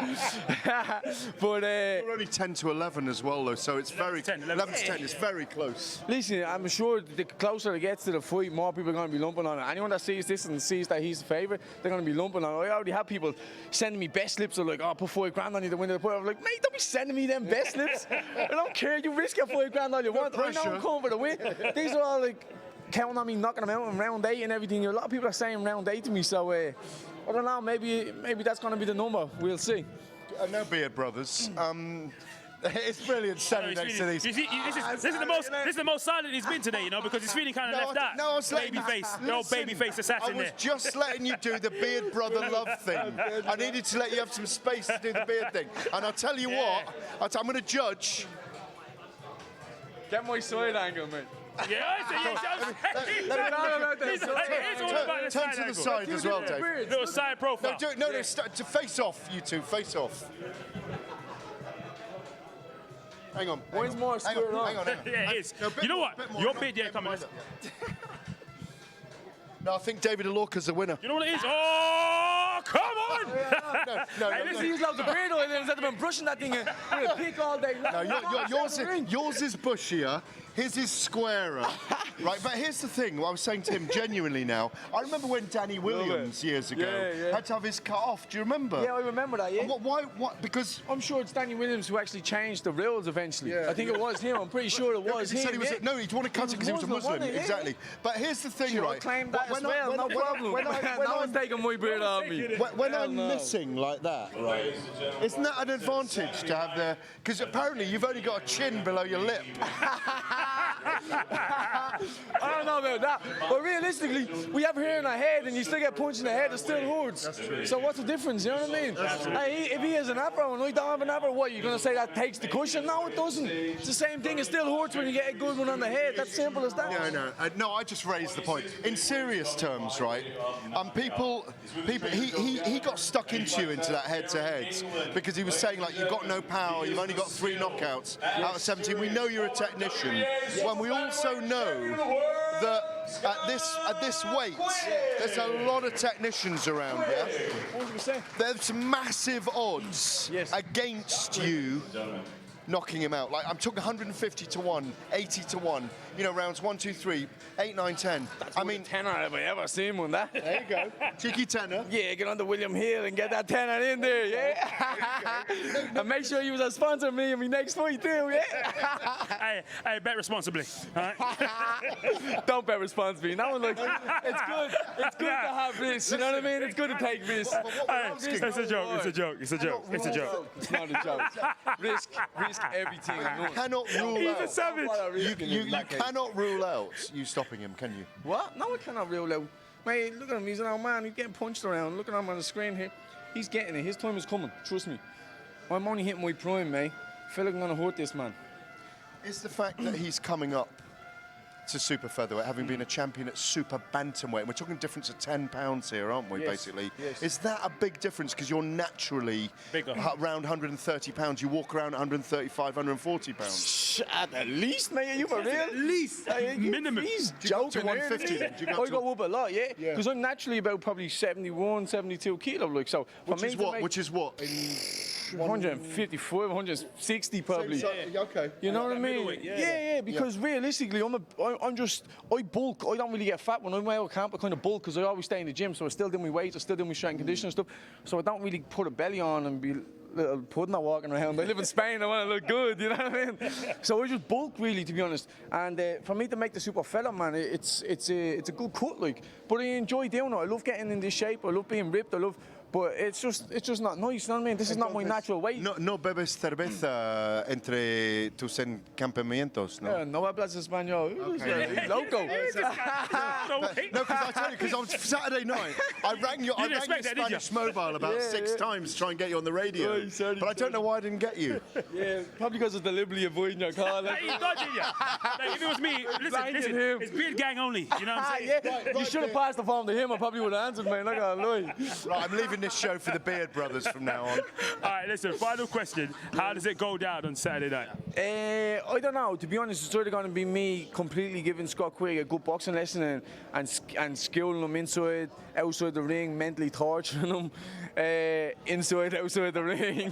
Speaker 10: But
Speaker 2: we're only 10 to 11 as well, though, so it's 11 to 10. It's very close.
Speaker 10: Listen, I'm sure the closer it gets to the fight, more people are going to be lumping on it. Anyone that sees this and sees that he's the favourite, they're going to be lumping on it. I already have people sending me bet slips of like, oh, put $5 on you to win the fight. I'm like, mate, don't be sending me them bet slips. I don't care. You risk your $5 all you want. I know I'm coming for the win. These are all like counting on me knocking them out in round 8 and everything. A lot of people are saying round 8 to me, so I don't know. Maybe that's going to be the number. We'll see.
Speaker 2: No beard, brothers. It's brilliant standing next to these.
Speaker 1: This is the most silent he's been today, you know, because he's feeling kind of left out.
Speaker 2: No, I was letting
Speaker 1: the old babyface assassin there.
Speaker 2: I was just letting you do the beard brother love thing. I needed to let you have some space to do the beard thing. And I'll tell you what, I'm going to judge.
Speaker 10: Get my side angle, mate.
Speaker 2: Turn to the side as well, Dave.
Speaker 1: Little side profile.
Speaker 2: No, to face off, you two, face off. Hang on.
Speaker 10: One's more square on.
Speaker 2: Hang on.
Speaker 1: Yeah, it is. You know what? Your beard, come on.
Speaker 2: No, I think David Alorca's the winner.
Speaker 1: You know what it is? Oh, come on!
Speaker 10: No. Listen, use loads of beard oil instead of been brushing that thing with a pick all day.
Speaker 2: No, yours is bushier. His is squarer, right? But here's the thing. What I was saying to him genuinely now. I remember when Danny Williams years ago had to have his cut off. Do you remember?
Speaker 10: Yeah, I remember that. Yeah.
Speaker 2: And why? Because
Speaker 10: I'm sure it's Danny Williams who actually changed the rules eventually. Yeah. I think it was him. I'm pretty sure it was
Speaker 2: he
Speaker 10: him.
Speaker 2: Said he was, no, he'd want to cut it because he was a Muslim. Exactly. But here's the thing, right?
Speaker 10: I claimed that as well. No problem. When I'm taking my beard on me.
Speaker 2: When I'm missing like that, right? Isn't that an advantage to have the? Because apparently you've only got a chin below your lip.
Speaker 10: I don't know about that, but realistically, we have hair in our head, and you still get punched in the head, it still hurts. So what's the difference? You know what I mean? Hey, if he has an afro and I don't have an afro, what you're gonna say that takes the cushion? No, it doesn't. It's the same thing. It still hurts when you get a good one on the head. That's simple as that.
Speaker 2: Yeah, no, I just raised the point. In serious terms, right? He got stuck into that head-to-head because he was saying like you've got no power, you've only got 3 knockouts out of 17. We know you're a technician. When we also know that at this weight, there's a lot of technicians around here.
Speaker 10: 100%.
Speaker 2: There's massive odds against you knocking him out. Like I'm talking 150 to 1, 80 to 1. You know, rounds 1, 2, 3, 8, 9, 10.
Speaker 10: I mean, tenner have I ever seen one that?
Speaker 2: There you go. Cheeky tenner.
Speaker 10: Yeah, get on the William Hill and get that tenner in there, yeah? And make sure you was a sponsor of me in my next fight too, yeah?
Speaker 1: hey, bet responsibly. All right?
Speaker 10: Don't bet responsibly. No one like it's good. It's good to have this. You know what I mean? It's good to take this.
Speaker 1: It's a joke. It's a joke. It's a joke. It's a joke.
Speaker 10: It's not a joke. Risk everything.
Speaker 2: You cannot rule out.
Speaker 1: He's a savage.
Speaker 2: You cannot rule out you stopping him, can you?
Speaker 10: What? No, I cannot rule out. Mate, look at him. He's an old man. He's getting punched around. Look at him on the screen here. He's getting it. His time is coming. Trust me. I'm only hitting my prime, mate. I feel like I'm going to hurt this man.
Speaker 2: Is the fact that he's coming up to super featherweight, having been a champion at super bantamweight, and we're talking a difference of 10 pounds here, aren't we, basically?
Speaker 10: Yes.
Speaker 2: Is that a big difference? Because you're naturally around 130 pounds. You walk around 135, 140 pounds.
Speaker 10: At the least, mate. Are you for real?
Speaker 1: At least. Minimum.
Speaker 10: He's
Speaker 2: Do you go to
Speaker 10: joking
Speaker 2: 150 then? Do you go
Speaker 10: I go up a lot, yeah.
Speaker 2: Yeah.
Speaker 10: Because I'm naturally about probably 71, 72 kilo, like, so.
Speaker 2: Which is what?
Speaker 10: 155, 160 probably.
Speaker 2: Okay.
Speaker 10: You know what I mean? Yeah, because realistically, I bulk. I don't really get fat when I'm out of camp. I kind of bulk because I always stay in the gym, so I still do my weights, I still do my strength and conditioning stuff. So I don't really put a belly on and be little pudding walking around. I live in Spain, I want to look good, you know what I mean? So I just bulk really, to be honest. And for me to make the super fella, man, it's a good cut, like. But I enjoy doing it. I love getting in this shape. I love being ripped. But it's just not nice, you know what I mean? This is not my natural weight.
Speaker 2: No bebes cerveza entre tus encampamentos, no?
Speaker 10: No hablas español.
Speaker 2: Okay.
Speaker 10: Loco.
Speaker 2: No, because I tell you, because on Saturday night, I rang your Spanish mobile about 6 times to try and get you on the radio. But I don't know why I didn't get you.
Speaker 10: Yeah, probably because of deliberately avoiding your call.
Speaker 1: He's dodging you. Like, if it was me, listen, it's beard gang only. You know what I'm saying?
Speaker 10: Yeah, you should have passed the phone to him. I probably would have answered, man. Not gonna lie.
Speaker 2: Right, I'm leaving this show for the Beard Brothers from now on.
Speaker 1: All right, listen, final question. How does it go down on Saturday night?
Speaker 10: I don't know. To be honest, it's either going to be me completely giving Scott Quigg a good boxing lesson and skilling him inside, outside the ring, mentally torturing him, inside, outside the ring,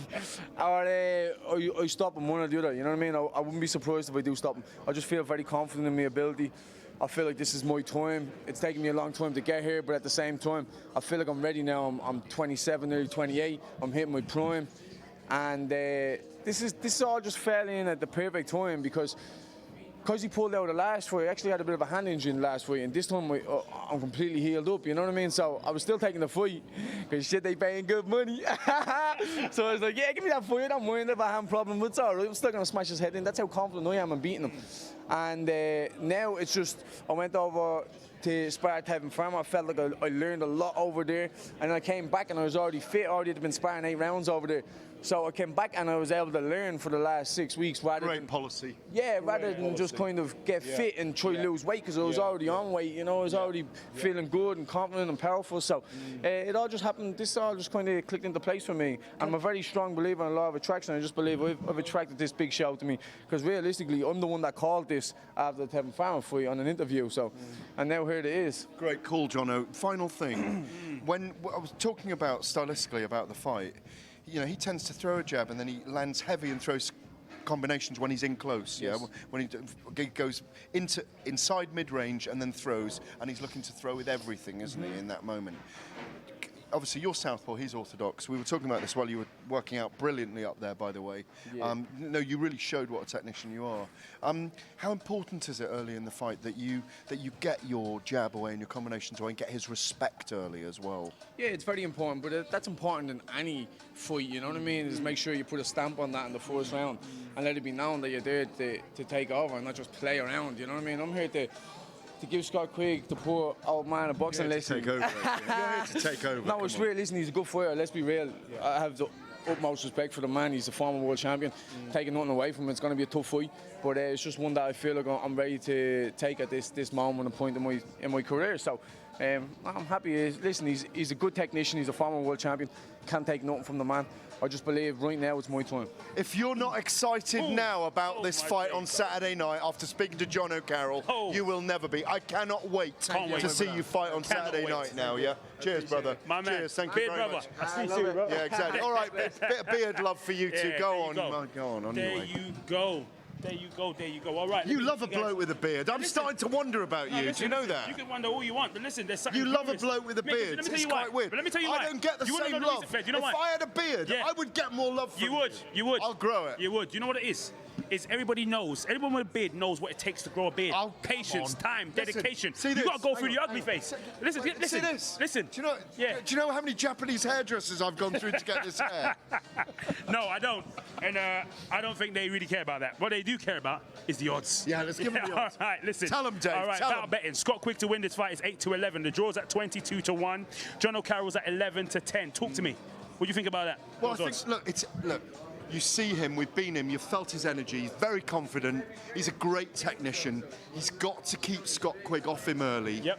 Speaker 10: or I stop him, one or the other. You know what I mean? I wouldn't be surprised if I do stop him. I just feel very confident in my ability. I feel like this is my time. It's taken me a long time to get here, but at the same time, I feel like I'm ready now. I'm 27, nearly 28. I'm hitting my prime, and this is all just fell in at the perfect time because he pulled out the last fight. I actually had a bit of a hand injury in the last fight, and this time I'm completely healed up. You know what I mean? So I was still taking the fight because shit, they paying good money. So I was like, yeah, give me that fight. I don't mind if I have a problem, but it's all right. I'm still gonna smash his head in. That's how confident I am in beating him. And now it's just, I went over to spar at Tevin Farm. I felt like I learned a lot over there. And I came back and I was already fit. I already had been sparring 8 rounds over there. So I came back and I was able to learn for the last 6 weeks rather than
Speaker 2: policy.
Speaker 10: Yeah, rather than just kind of get fit and try to lose weight because I was already on weight, you know, I was already feeling good and confident and powerful. So it all just happened, this all just kind of clicked into place for me. I'm a very strong believer in law of attraction. I just believe I've attracted this big show to me because realistically, I'm the one that called this after the Tevin Farmer fight on an interview. So, and now here it is.
Speaker 2: Great call, Jono. Final thing, when I was talking about stylistically about the fight, you know, he tends to throw a jab and then he lands heavy and throws combinations when he's in close.
Speaker 9: Yes.
Speaker 2: Yeah, when he goes inside mid-range and then throws, and he's looking to throw with everything, isn't he, in that moment? Obviously, you're southpaw, he's orthodox. We were talking about this while you were working out brilliantly up there, by the way.
Speaker 9: Yeah.
Speaker 2: No, you really showed what a technician you are. How important is it early in the fight that you get your jab away and your combinations away and get his respect early as well?
Speaker 10: Yeah, it's very important, but that's important in any fight, you know what I mean? Is make sure you put a stamp on that in the first round and let it be known that you're there to take over and not just play around, you know what I mean? I'm here to give Scott Quigg, the poor old man, a boxing lesson.
Speaker 2: Take over. You're here to take over.
Speaker 10: No, it's real. Listen, he's a good fighter. Let's be real. I have the utmost respect for the man. He's a former world champion. Taking nothing away from him, it's going to be a tough fight. But it's just one that I feel like I'm ready to take at this moment and point in my career. So I'm happy. Listen, he's a good technician. He's a former world champion. Can't take nothing from the man. I just believe right now it's my time.
Speaker 2: If you're not excited now about this fight on Saturday night after speaking to Jono Carroll, you will never be. I cannot wait to see you fight on Saturday night now, yeah? Cheers, brother.
Speaker 1: My man.
Speaker 2: Cheers, thank you very much.
Speaker 1: I see you, bro.
Speaker 2: Yeah, exactly. All right, bit of beard love for you two.
Speaker 1: Yeah,
Speaker 2: Go on.
Speaker 1: there you
Speaker 2: On
Speaker 1: There
Speaker 2: your way.
Speaker 1: you go. There you go, there you go. All right.
Speaker 2: You love a bloke with a beard. I'm starting to wonder about you.
Speaker 1: Listen,
Speaker 2: Do you know that?
Speaker 1: You can wonder all you want, but listen, there's something.
Speaker 2: You love a
Speaker 1: curious.
Speaker 2: bloke with a
Speaker 1: Mate,
Speaker 2: beard.
Speaker 1: Let me tell
Speaker 2: It's
Speaker 1: you
Speaker 2: quite
Speaker 1: why.
Speaker 2: weird.
Speaker 1: But let me tell you
Speaker 2: I
Speaker 1: why.
Speaker 2: don't get the
Speaker 1: You wanna
Speaker 2: same
Speaker 1: know
Speaker 2: love.
Speaker 1: reason, Fred? You know
Speaker 2: If
Speaker 1: why?
Speaker 2: I had a beard,
Speaker 1: Yeah.
Speaker 2: I would get more love from
Speaker 1: You would. You would.
Speaker 2: I'll grow it.
Speaker 1: You would. You know what it is? Is everybody knows. Anyone with a beard knows what it takes to grow a beard.
Speaker 2: Oh, come
Speaker 1: Patience,
Speaker 2: on.
Speaker 1: time,
Speaker 2: Listen,
Speaker 1: dedication.
Speaker 2: see
Speaker 1: You
Speaker 2: this.
Speaker 1: got to go through
Speaker 2: Hang
Speaker 1: the
Speaker 2: on,
Speaker 1: ugly
Speaker 2: hang on.
Speaker 1: face. Listen,
Speaker 2: See
Speaker 1: listen,
Speaker 2: this.
Speaker 1: listen.
Speaker 2: Do you know how many Japanese hairdressers I've gone through to get this hair?
Speaker 1: No, I don't. And I don't think they really care about that. What they do care about is the odds.
Speaker 2: Yeah, let's give them the odds.
Speaker 1: All right, listen.
Speaker 2: Tell 'em, Dave,
Speaker 1: All right,
Speaker 2: tell
Speaker 1: battle
Speaker 2: 'em.
Speaker 1: betting. Scott Quigg to win this fight is 8-11. The draw's at 22-1. Jono Carroll's at 11-10. Talk to me. What do you think about that?
Speaker 2: Well, I
Speaker 1: Those
Speaker 2: think,
Speaker 1: odds?
Speaker 2: look, you see him, we've been him, you've felt his energy, he's very confident, he's a great technician. He's got to keep Scott Quigg off him early,
Speaker 1: Yep.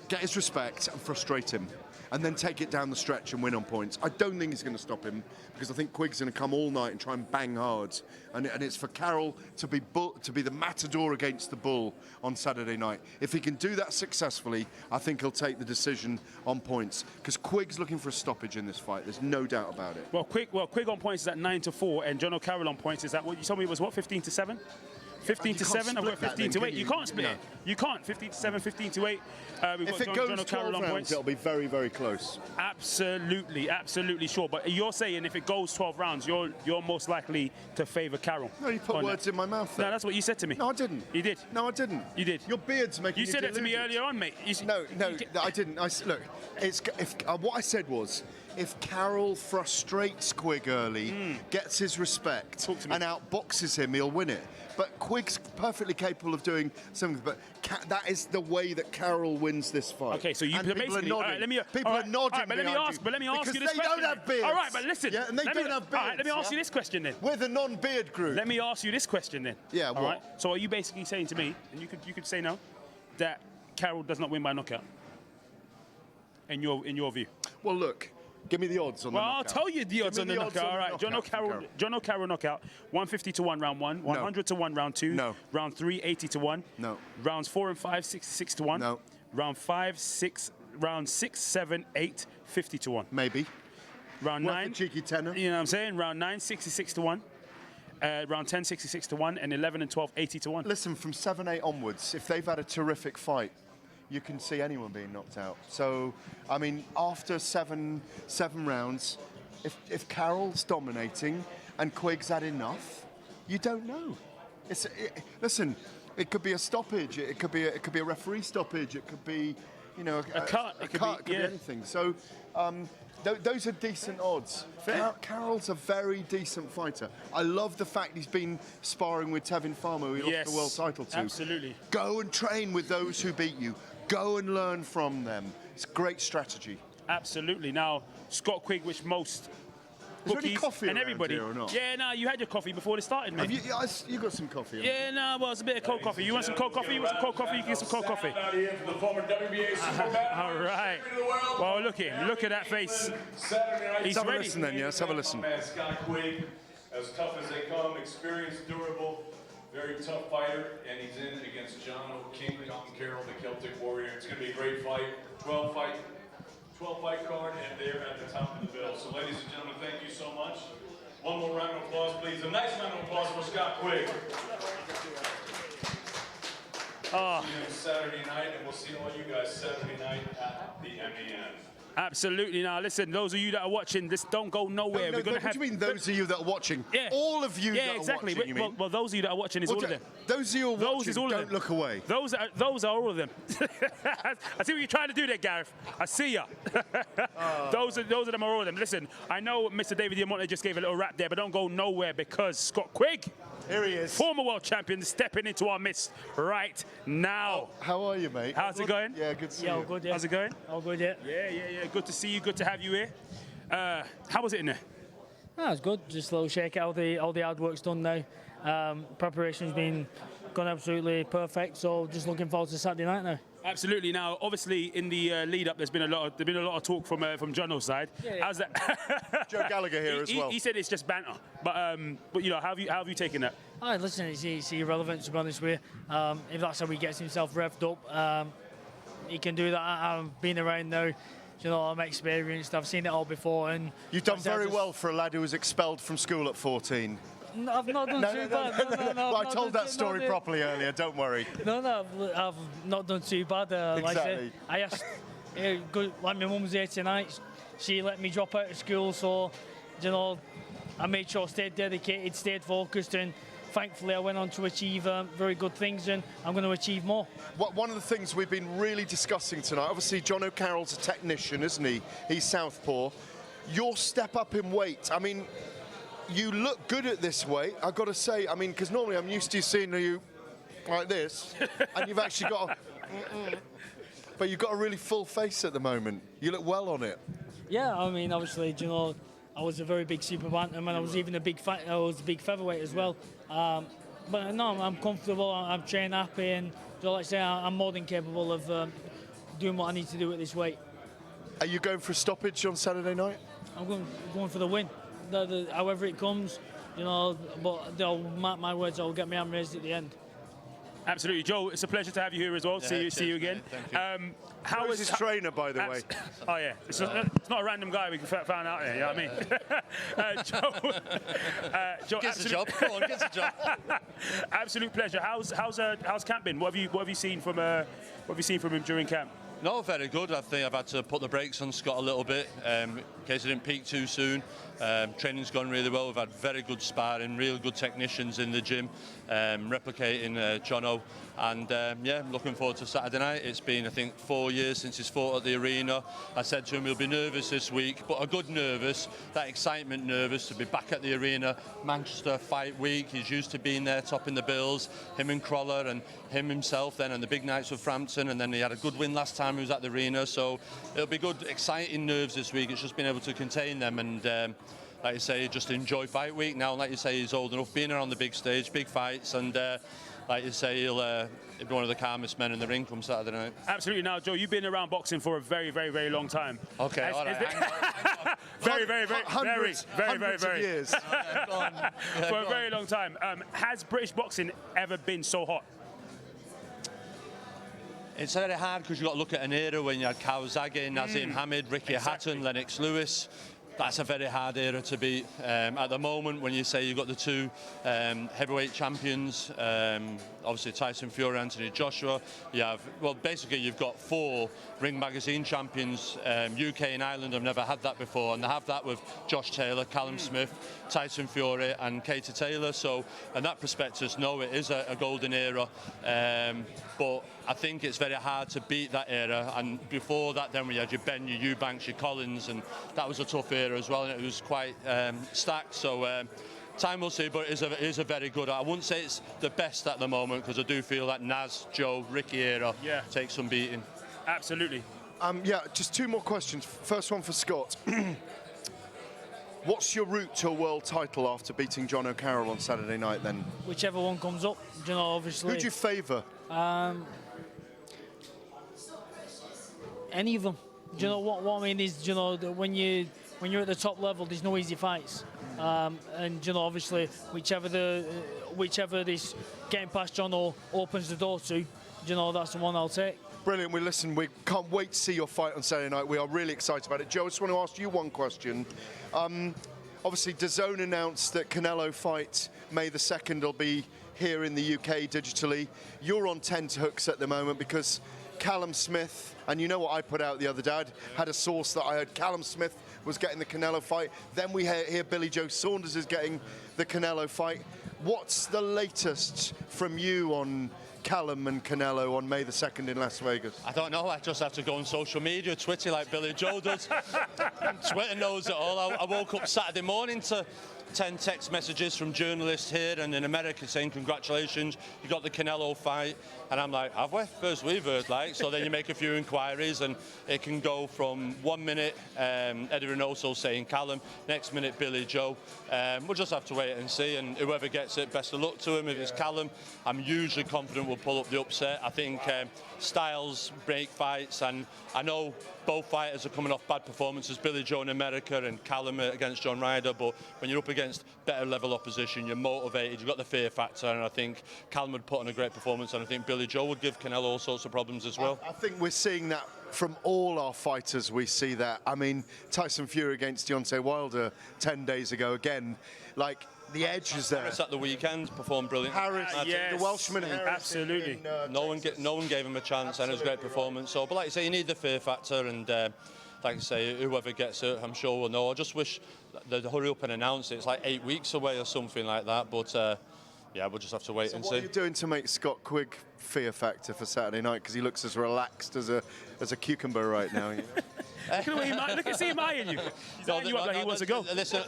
Speaker 2: get his respect and frustrate him, and then take it down the stretch and win on points. I don't think he's going to stop him, because I think Quigg's going to come all night and try and bang hard. And it's for Carroll to be the matador against the bull on Saturday night. If he can do that successfully, I think he'll take the decision on points, because Quigg's looking for a stoppage in this fight. There's no doubt about it.
Speaker 1: Well, Quigg on points is at 9-4, and Jono Carroll on points is at what you told me was what, 15-7? 15-7. I've got 15-8. You can't split it. You can't. 15-7, 15-8. We've
Speaker 2: If
Speaker 1: got
Speaker 2: it goes
Speaker 1: Jono
Speaker 2: 12
Speaker 1: Carroll on
Speaker 2: rounds,
Speaker 1: points.
Speaker 2: it'll be very, very close.
Speaker 1: Absolutely, absolutely sure. But you're saying if it goes 12 rounds, you're most likely to favour Carroll.
Speaker 2: No, you put words in my mouth there.
Speaker 1: No, that's what you said to me.
Speaker 2: No, I didn't.
Speaker 1: You did.
Speaker 2: No, I didn't.
Speaker 1: You did.
Speaker 2: Your beard's making
Speaker 1: You said it to me earlier on, mate.
Speaker 2: No, I didn't. Look, what I said was, if Carroll frustrates Quigg early, gets his respect, and outboxes him, he'll win it. But Quigg's perfectly capable of doing something. But that is the way that Carroll wins this fight.
Speaker 1: Okay, so you
Speaker 2: and people
Speaker 1: basically.
Speaker 2: are
Speaker 1: All
Speaker 2: nodding.
Speaker 1: right, let me.
Speaker 2: People
Speaker 1: all
Speaker 2: are
Speaker 1: right,
Speaker 2: nodding.
Speaker 1: all right, but let me ask. But let me ask
Speaker 2: because
Speaker 1: you this
Speaker 2: they
Speaker 1: question.
Speaker 2: don't have beards.
Speaker 1: All right, but listen.
Speaker 2: Yeah, and they don't have beards.
Speaker 1: All right, let me ask you this question then.
Speaker 2: We're the non-beard group.
Speaker 1: Let me ask you this question then.
Speaker 2: Yeah,
Speaker 1: All
Speaker 2: what?
Speaker 1: right. So are you basically saying to me, and you could say no, that Carroll does not win by knockout? In your view.
Speaker 2: Well, look. Give me the odds on the knockout.
Speaker 1: Well, I'll tell you the odds on the knockout. All right, Jono Carroll knockout. 150-1 round 1, 100-1 round 2.
Speaker 2: No.
Speaker 1: Round 3, 80-1.
Speaker 2: No.
Speaker 1: Rounds 4 and 5, 66-1.
Speaker 2: No.
Speaker 1: Round 6, 7, 8, 50-1.
Speaker 2: Maybe.
Speaker 1: Round
Speaker 2: Worth
Speaker 1: 9.
Speaker 2: a cheeky tenner.
Speaker 1: You know what I'm saying? Round 9, 66-1. Round 10, 66-1, and 11 and 12, 80-1.
Speaker 2: Listen, from 7-8 onwards, if they've had a terrific fight, you can see anyone being knocked out. So, I mean, after seven rounds, if Carroll's dominating and Quigg's had enough, you don't know. Listen, it could be a stoppage. It could be a referee stoppage. It could be, you know,
Speaker 1: A cut.
Speaker 2: It could be anything. So. Those are decent odds. Carroll's a very decent fighter. I love the fact he's been sparring with Tevin Farmer, who he lost the world title to.
Speaker 1: Absolutely.
Speaker 2: Go and train with those who beat you. Go and learn from them. It's a great strategy.
Speaker 1: Absolutely. Now, Scott Quigg, which most
Speaker 2: Is there any
Speaker 1: bookies
Speaker 2: coffee
Speaker 1: and
Speaker 2: around
Speaker 1: everybody.
Speaker 2: here or not?
Speaker 1: Yeah, no, you had your coffee before this started, mate.
Speaker 2: You got some coffee?
Speaker 1: Yeah, no, well, it's a bit of cold coffee. You want some cold coffee? You want some cold coffee? You can get some cold coffee. All right. Well, look at that face. He's
Speaker 2: Let's have a
Speaker 1: ready.
Speaker 2: listen then, yeah? Let's have a listen.
Speaker 11: Scott Quigg, as tough as they come, experienced, durable, very tough fighter, and he's in against Jono Carroll, the Celtic Warrior. It's going to be a great fight. 12 fight card, and they're at the top of the bill. So, ladies and gentlemen, thank you so much. One more round of applause, please. A nice round of applause for Scott Quigg.
Speaker 1: Oh.
Speaker 11: See you Saturday night, and we'll see all you guys Saturday night at the MEN.
Speaker 1: Absolutely. Now, listen, those of you that are watching, this don't go nowhere.
Speaker 2: No,
Speaker 1: We're gonna
Speaker 2: what do you mean, those of you that are watching?
Speaker 1: Yeah.
Speaker 2: All of you
Speaker 1: yeah,
Speaker 2: that
Speaker 1: exactly.
Speaker 2: are watching, you mean?
Speaker 1: Well, those of you that are watching is all of them.
Speaker 2: Those of you who are watching,
Speaker 1: is all of
Speaker 2: don't
Speaker 1: them.
Speaker 2: look away.
Speaker 1: Those are all of them. I see what you're trying to do there, Gareth. I see ya. Those of them are all of them. Listen, I know Mr. David Diamante just gave a little rap there, but don't go nowhere because Scott Quigg,
Speaker 2: here he is,
Speaker 1: former world champion, stepping into our midst right now.
Speaker 2: Oh, how are you, mate?
Speaker 1: How's it going?
Speaker 2: Yeah, good to see
Speaker 8: Yeah,
Speaker 2: you.
Speaker 8: all good, yeah.
Speaker 1: How's it going?
Speaker 8: All good, yeah.
Speaker 1: Yeah. Good to see you. Good to have you here. How was it in there?
Speaker 8: No, it's good. Just a little shake out. All the hard work's done now. Preparation's been gone absolutely perfect. So just looking forward to Saturday night now.
Speaker 1: Absolutely. Now, obviously, in the lead up, there's been a lot of talk from Jono's side.
Speaker 8: Yeah.
Speaker 1: How's that?
Speaker 2: Joe Gallagher here as well.
Speaker 1: He said it's just banter, but you know, how have you taken that?
Speaker 8: All right, listen, it's irrelevant to be honest with you. If that's how he gets himself revved up, he can do that. I've been around now. You know, I'm experienced. I've seen it all before, and
Speaker 2: You've done very well for a lad who was expelled from school at 14.
Speaker 8: No, I've not done too bad. No,
Speaker 2: I told that story properly earlier. Don't worry.
Speaker 8: No, I've not done too bad.
Speaker 2: Exactly.
Speaker 8: I asked, like my mum's here tonight. She let me drop out of school, so you know, I made sure I stayed dedicated, stayed focused, and thankfully I went on to achieve very good things, and I'm going to achieve more.
Speaker 2: One of the things we've been really discussing tonight, obviously Jono Carroll's a technician, isn't he? He's southpaw. Your step up in weight, I mean, you look good at this weight, I've got to say. I mean, because normally I'm used to seeing you like this, and you've actually got a... But you've got a really full face at the moment. You look well on it.
Speaker 8: Yeah, I mean, obviously, you know, I was a very big super bantam, and I was even a big featherweight as well. But no, I'm comfortable. I'm trained happy, and so like I say, I'm more than capable of doing what I need to do at this weight.
Speaker 2: Are you going for a stoppage on Saturday night?
Speaker 8: I'm going for the win. However it comes, you know. But they'll mark my words. I'll get my hand raised at the end.
Speaker 1: Absolutely, Joe. It's a pleasure to have you here as well.
Speaker 5: Yeah,
Speaker 1: see you again.
Speaker 5: Thank you.
Speaker 2: How is his trainer, by the way?
Speaker 1: Oh yeah, it's not a random guy we found out here. You know what I mean? Joe,
Speaker 5: Gets the job. Come on, gets the job.
Speaker 1: Absolute pleasure. How's camp been? What have you seen from him during camp?
Speaker 12: No, very good. I think I've had to put the brakes on Scott a little bit in case I didn't peak too soon. Training's gone really well. We've had very good sparring, real good technicians in the gym, replicating Jono. And yeah, looking forward to Saturday night. It's been, I think, 4 years since he's fought at the arena. I said to him he'll be nervous this week, but a good nervous, that excitement nervous to be back at the arena. Manchester fight week, he's used to being there topping the bills. Him and Crawler and him himself then, and the big nights with Frampton, and then he had a good win last time he was at the arena. So it'll be good, exciting nerves this week. It's just been able to contain them and like you say, just enjoy fight week now. Like you say, he's old enough, being around the big stage, big fights, and like you say, he'll be one of the calmest men in the ring come Saturday night.
Speaker 1: Absolutely. Now, Joe, you've been around boxing for a very, very, very long time.
Speaker 12: Okay, all right.
Speaker 1: Very
Speaker 2: years.
Speaker 1: For a very long time. Has British boxing ever been so hot?
Speaker 12: It's very hard because you've got to look at an era when you had Kawasaki, Nazim Hamid, Ricky Hatton, Lennox Lewis. That's a very hard era to beat. At the moment, when you say you've got the two heavyweight champions, obviously Tyson Fury, Anthony Joshua, you have, well, basically you've got 4 Ring Magazine champions. UK and Ireland have never had that before, and they have that with Josh Taylor, Callum Smith, Tyson Fury and Katie Taylor. So in that perspective, no, it is a golden era. But I think it's very hard to beat that era. And before that, then we had your Ben, your Eubanks, your Collins, and that was a tough era as well, and it was quite stacked. So time will see, but it is a very good. I wouldn't say it's the best at the moment because I do feel that Naz, Joe, Ricky era takes some beating.
Speaker 1: Absolutely.
Speaker 2: Yeah, just 2 more questions. First one for Scott. What's your route to a world title after beating Jono Carroll on Saturday night then?
Speaker 8: Whichever one comes up, you know, obviously.
Speaker 2: Who do you favour?
Speaker 8: Any of them. Do you know what I mean is, you know, when you're at the top level, there's no easy fights. And you know, obviously, whichever this getting past Jono opens the door to, you know, that's the one I'll take.
Speaker 2: Brilliant. We can't wait to see your fight on Saturday night. We are really excited about it. Joe, I just want to ask you one question. obviously DAZN announced that Canelo fight May the 2nd will be here in the UK digitally. You're on tenterhooks at the moment because Callum Smith, and you know what I put out the other day, I had a source that I heard Callum Smith was getting the Canelo fight. Then we hear Billy Joe Saunders is getting the Canelo fight. What's the latest from you on Callum and Canelo on May the 2nd in Las Vegas?
Speaker 12: I don't know, I just have to go on social media, Twitter like Billy Joe does. Twitter knows it all. I woke up Saturday morning to 10 text messages from journalists here and in America saying congratulations, you got the Canelo fight. And I'm like, have we? First we've heard, like. So then you make a few inquiries and it can go from 1 minute Eddie Reynoso saying Callum, next minute Billy Joe. We'll just have to wait and see, and whoever gets it, best of luck to him. If it's Callum, I'm usually confident we'll pull up the upset. I think styles break fights, and I know both fighters are coming off bad performances, Billy Joe in America and Callum against John Ryder, but when you're up against better level opposition, you're motivated, you've got the fear factor, and I think Callum would put on a great performance, and I think Billy Joe would give Canelo all sorts of problems as well.
Speaker 2: I think we're seeing that from all our fighters. We see that. I mean, Tyson Fury against Deontay Wilder 10 days ago, again, like, the edge is there.
Speaker 12: Harris at the weekend performed brilliantly.
Speaker 2: Harris,
Speaker 1: yes,
Speaker 2: the Welshman,
Speaker 1: absolutely.
Speaker 12: No one gave him a chance, and it was a great performance. So, but like you say, you need the fear factor, and like I say, whoever gets it, I'm sure will know. I just wish they'd hurry up and announce it. It's like 8 weeks away or something like that. But yeah, we'll just have to wait and see.
Speaker 2: What are you doing to make Scott Quigg fear factor for Saturday night? Because he looks as relaxed as a cucumber right now. You know?
Speaker 1: Look at him eyeing you. He's eyeing you up like he wants to go.
Speaker 12: Listen,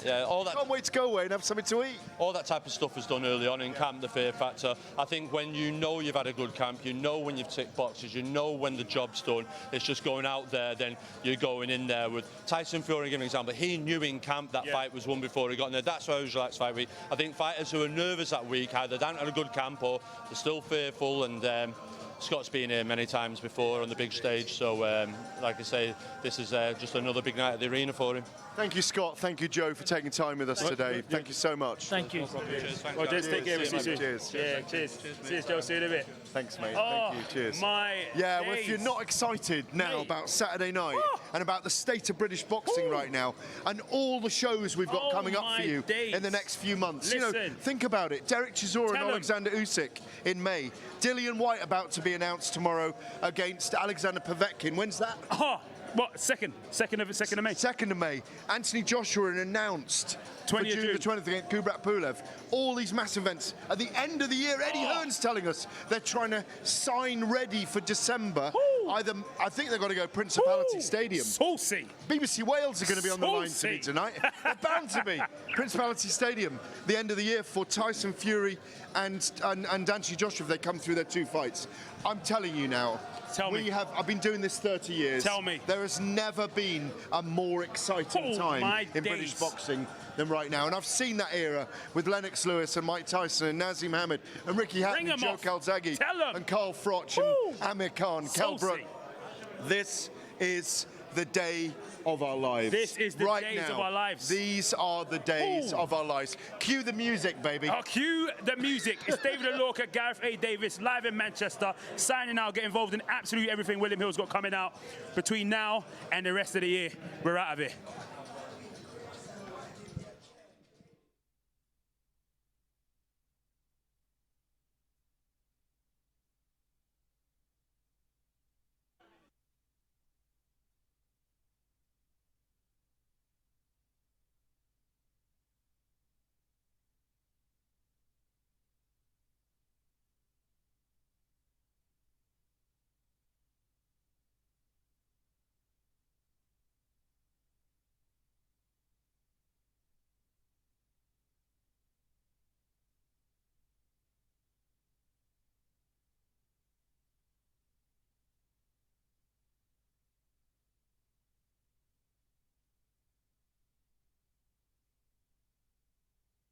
Speaker 12: yeah, all that.
Speaker 2: Can't wait to go away and have something to eat.
Speaker 12: All that type of stuff is done early on in camp, the fear factor. I think when you know you've had a good camp, you know when you've ticked boxes, you know when the job's done, it's just going out there, then you're going in there with Tyson Fury, give an example. He knew in camp that fight was won before he got in there. That's why it was relaxed fight week. I think fighters who are nervous that week, either they haven't had a good camp or they're still fearful, and Scott's been here many times before on the big stage, so like I say, this is just another big night at the arena for him.
Speaker 2: Thank you, Scott. Thank you, Joe, for taking time with us today. Thank you so much.
Speaker 8: Thank you.
Speaker 12: Cheers,
Speaker 1: Well, just take care.
Speaker 2: Cheers,
Speaker 1: See you soon.
Speaker 2: cheers.
Speaker 1: Yeah, cheers. Cheers, Joe. See you in a bit.
Speaker 2: Thanks, mate.
Speaker 1: Oh,
Speaker 2: Thank you. Cheers.
Speaker 1: my
Speaker 2: Yeah, well,
Speaker 1: days.
Speaker 2: if you're not excited now
Speaker 1: Mate.
Speaker 2: about Saturday night and about the state of British boxing right now and all the shows we've got
Speaker 1: Oh,
Speaker 2: coming up
Speaker 1: my
Speaker 2: for you
Speaker 1: days.
Speaker 2: in the next few months. You know,
Speaker 1: Listen.
Speaker 2: think about it. Derek Chisora and
Speaker 1: Tell 'em.
Speaker 2: Alexander Usyk in May. Dillian White about to be announced tomorrow against Alexander Povetkin. When's that?
Speaker 1: Oh, what? Second of May.
Speaker 2: 2nd of May. Anthony Joshua announced
Speaker 1: 20th
Speaker 2: for June the 20th against Kubrat Pulev. All these massive events. At the end of the year, Eddie Hearn's telling us they're trying to sign ready for December. Either, I think they've got to go Principality Stadium.
Speaker 1: Saucy.
Speaker 2: BBC Wales are going to be on the line to
Speaker 1: Saucy.
Speaker 2: me tonight. They're bound to be. Principality Stadium, the end of the year for Tyson Fury and Anthony Joshua if they come through their 2 fights. I'm telling you now.
Speaker 1: Tell me.
Speaker 2: I've been doing this 30 years.
Speaker 1: Tell me.
Speaker 2: There has never been a more exciting
Speaker 1: Oh, my
Speaker 2: time in
Speaker 1: days.
Speaker 2: British boxing than right now. And I've seen that era with Lennox Lewis and Mike Tyson and Nazim Hamed and Ricky Hatton
Speaker 1: Bring
Speaker 2: and
Speaker 1: 'em
Speaker 2: Joe
Speaker 1: off.
Speaker 2: Calzaghe
Speaker 1: Tell 'em.
Speaker 2: and Carl Froch
Speaker 1: Woo.
Speaker 2: and Amir Khan, Kell
Speaker 1: Saucy.
Speaker 2: Brook. This is the day of our lives.
Speaker 1: This is the
Speaker 2: right
Speaker 1: days
Speaker 2: now,
Speaker 1: of our lives.
Speaker 2: These are the days
Speaker 1: Ooh.
Speaker 2: of our lives. Cue the music, baby.
Speaker 1: Oh, cue the music. It's David O'Lorca, Gareth A. Davis, live in Manchester, signing out, get involved in absolutely everything William Hill's got coming out between now and the rest of the year. We're out of here.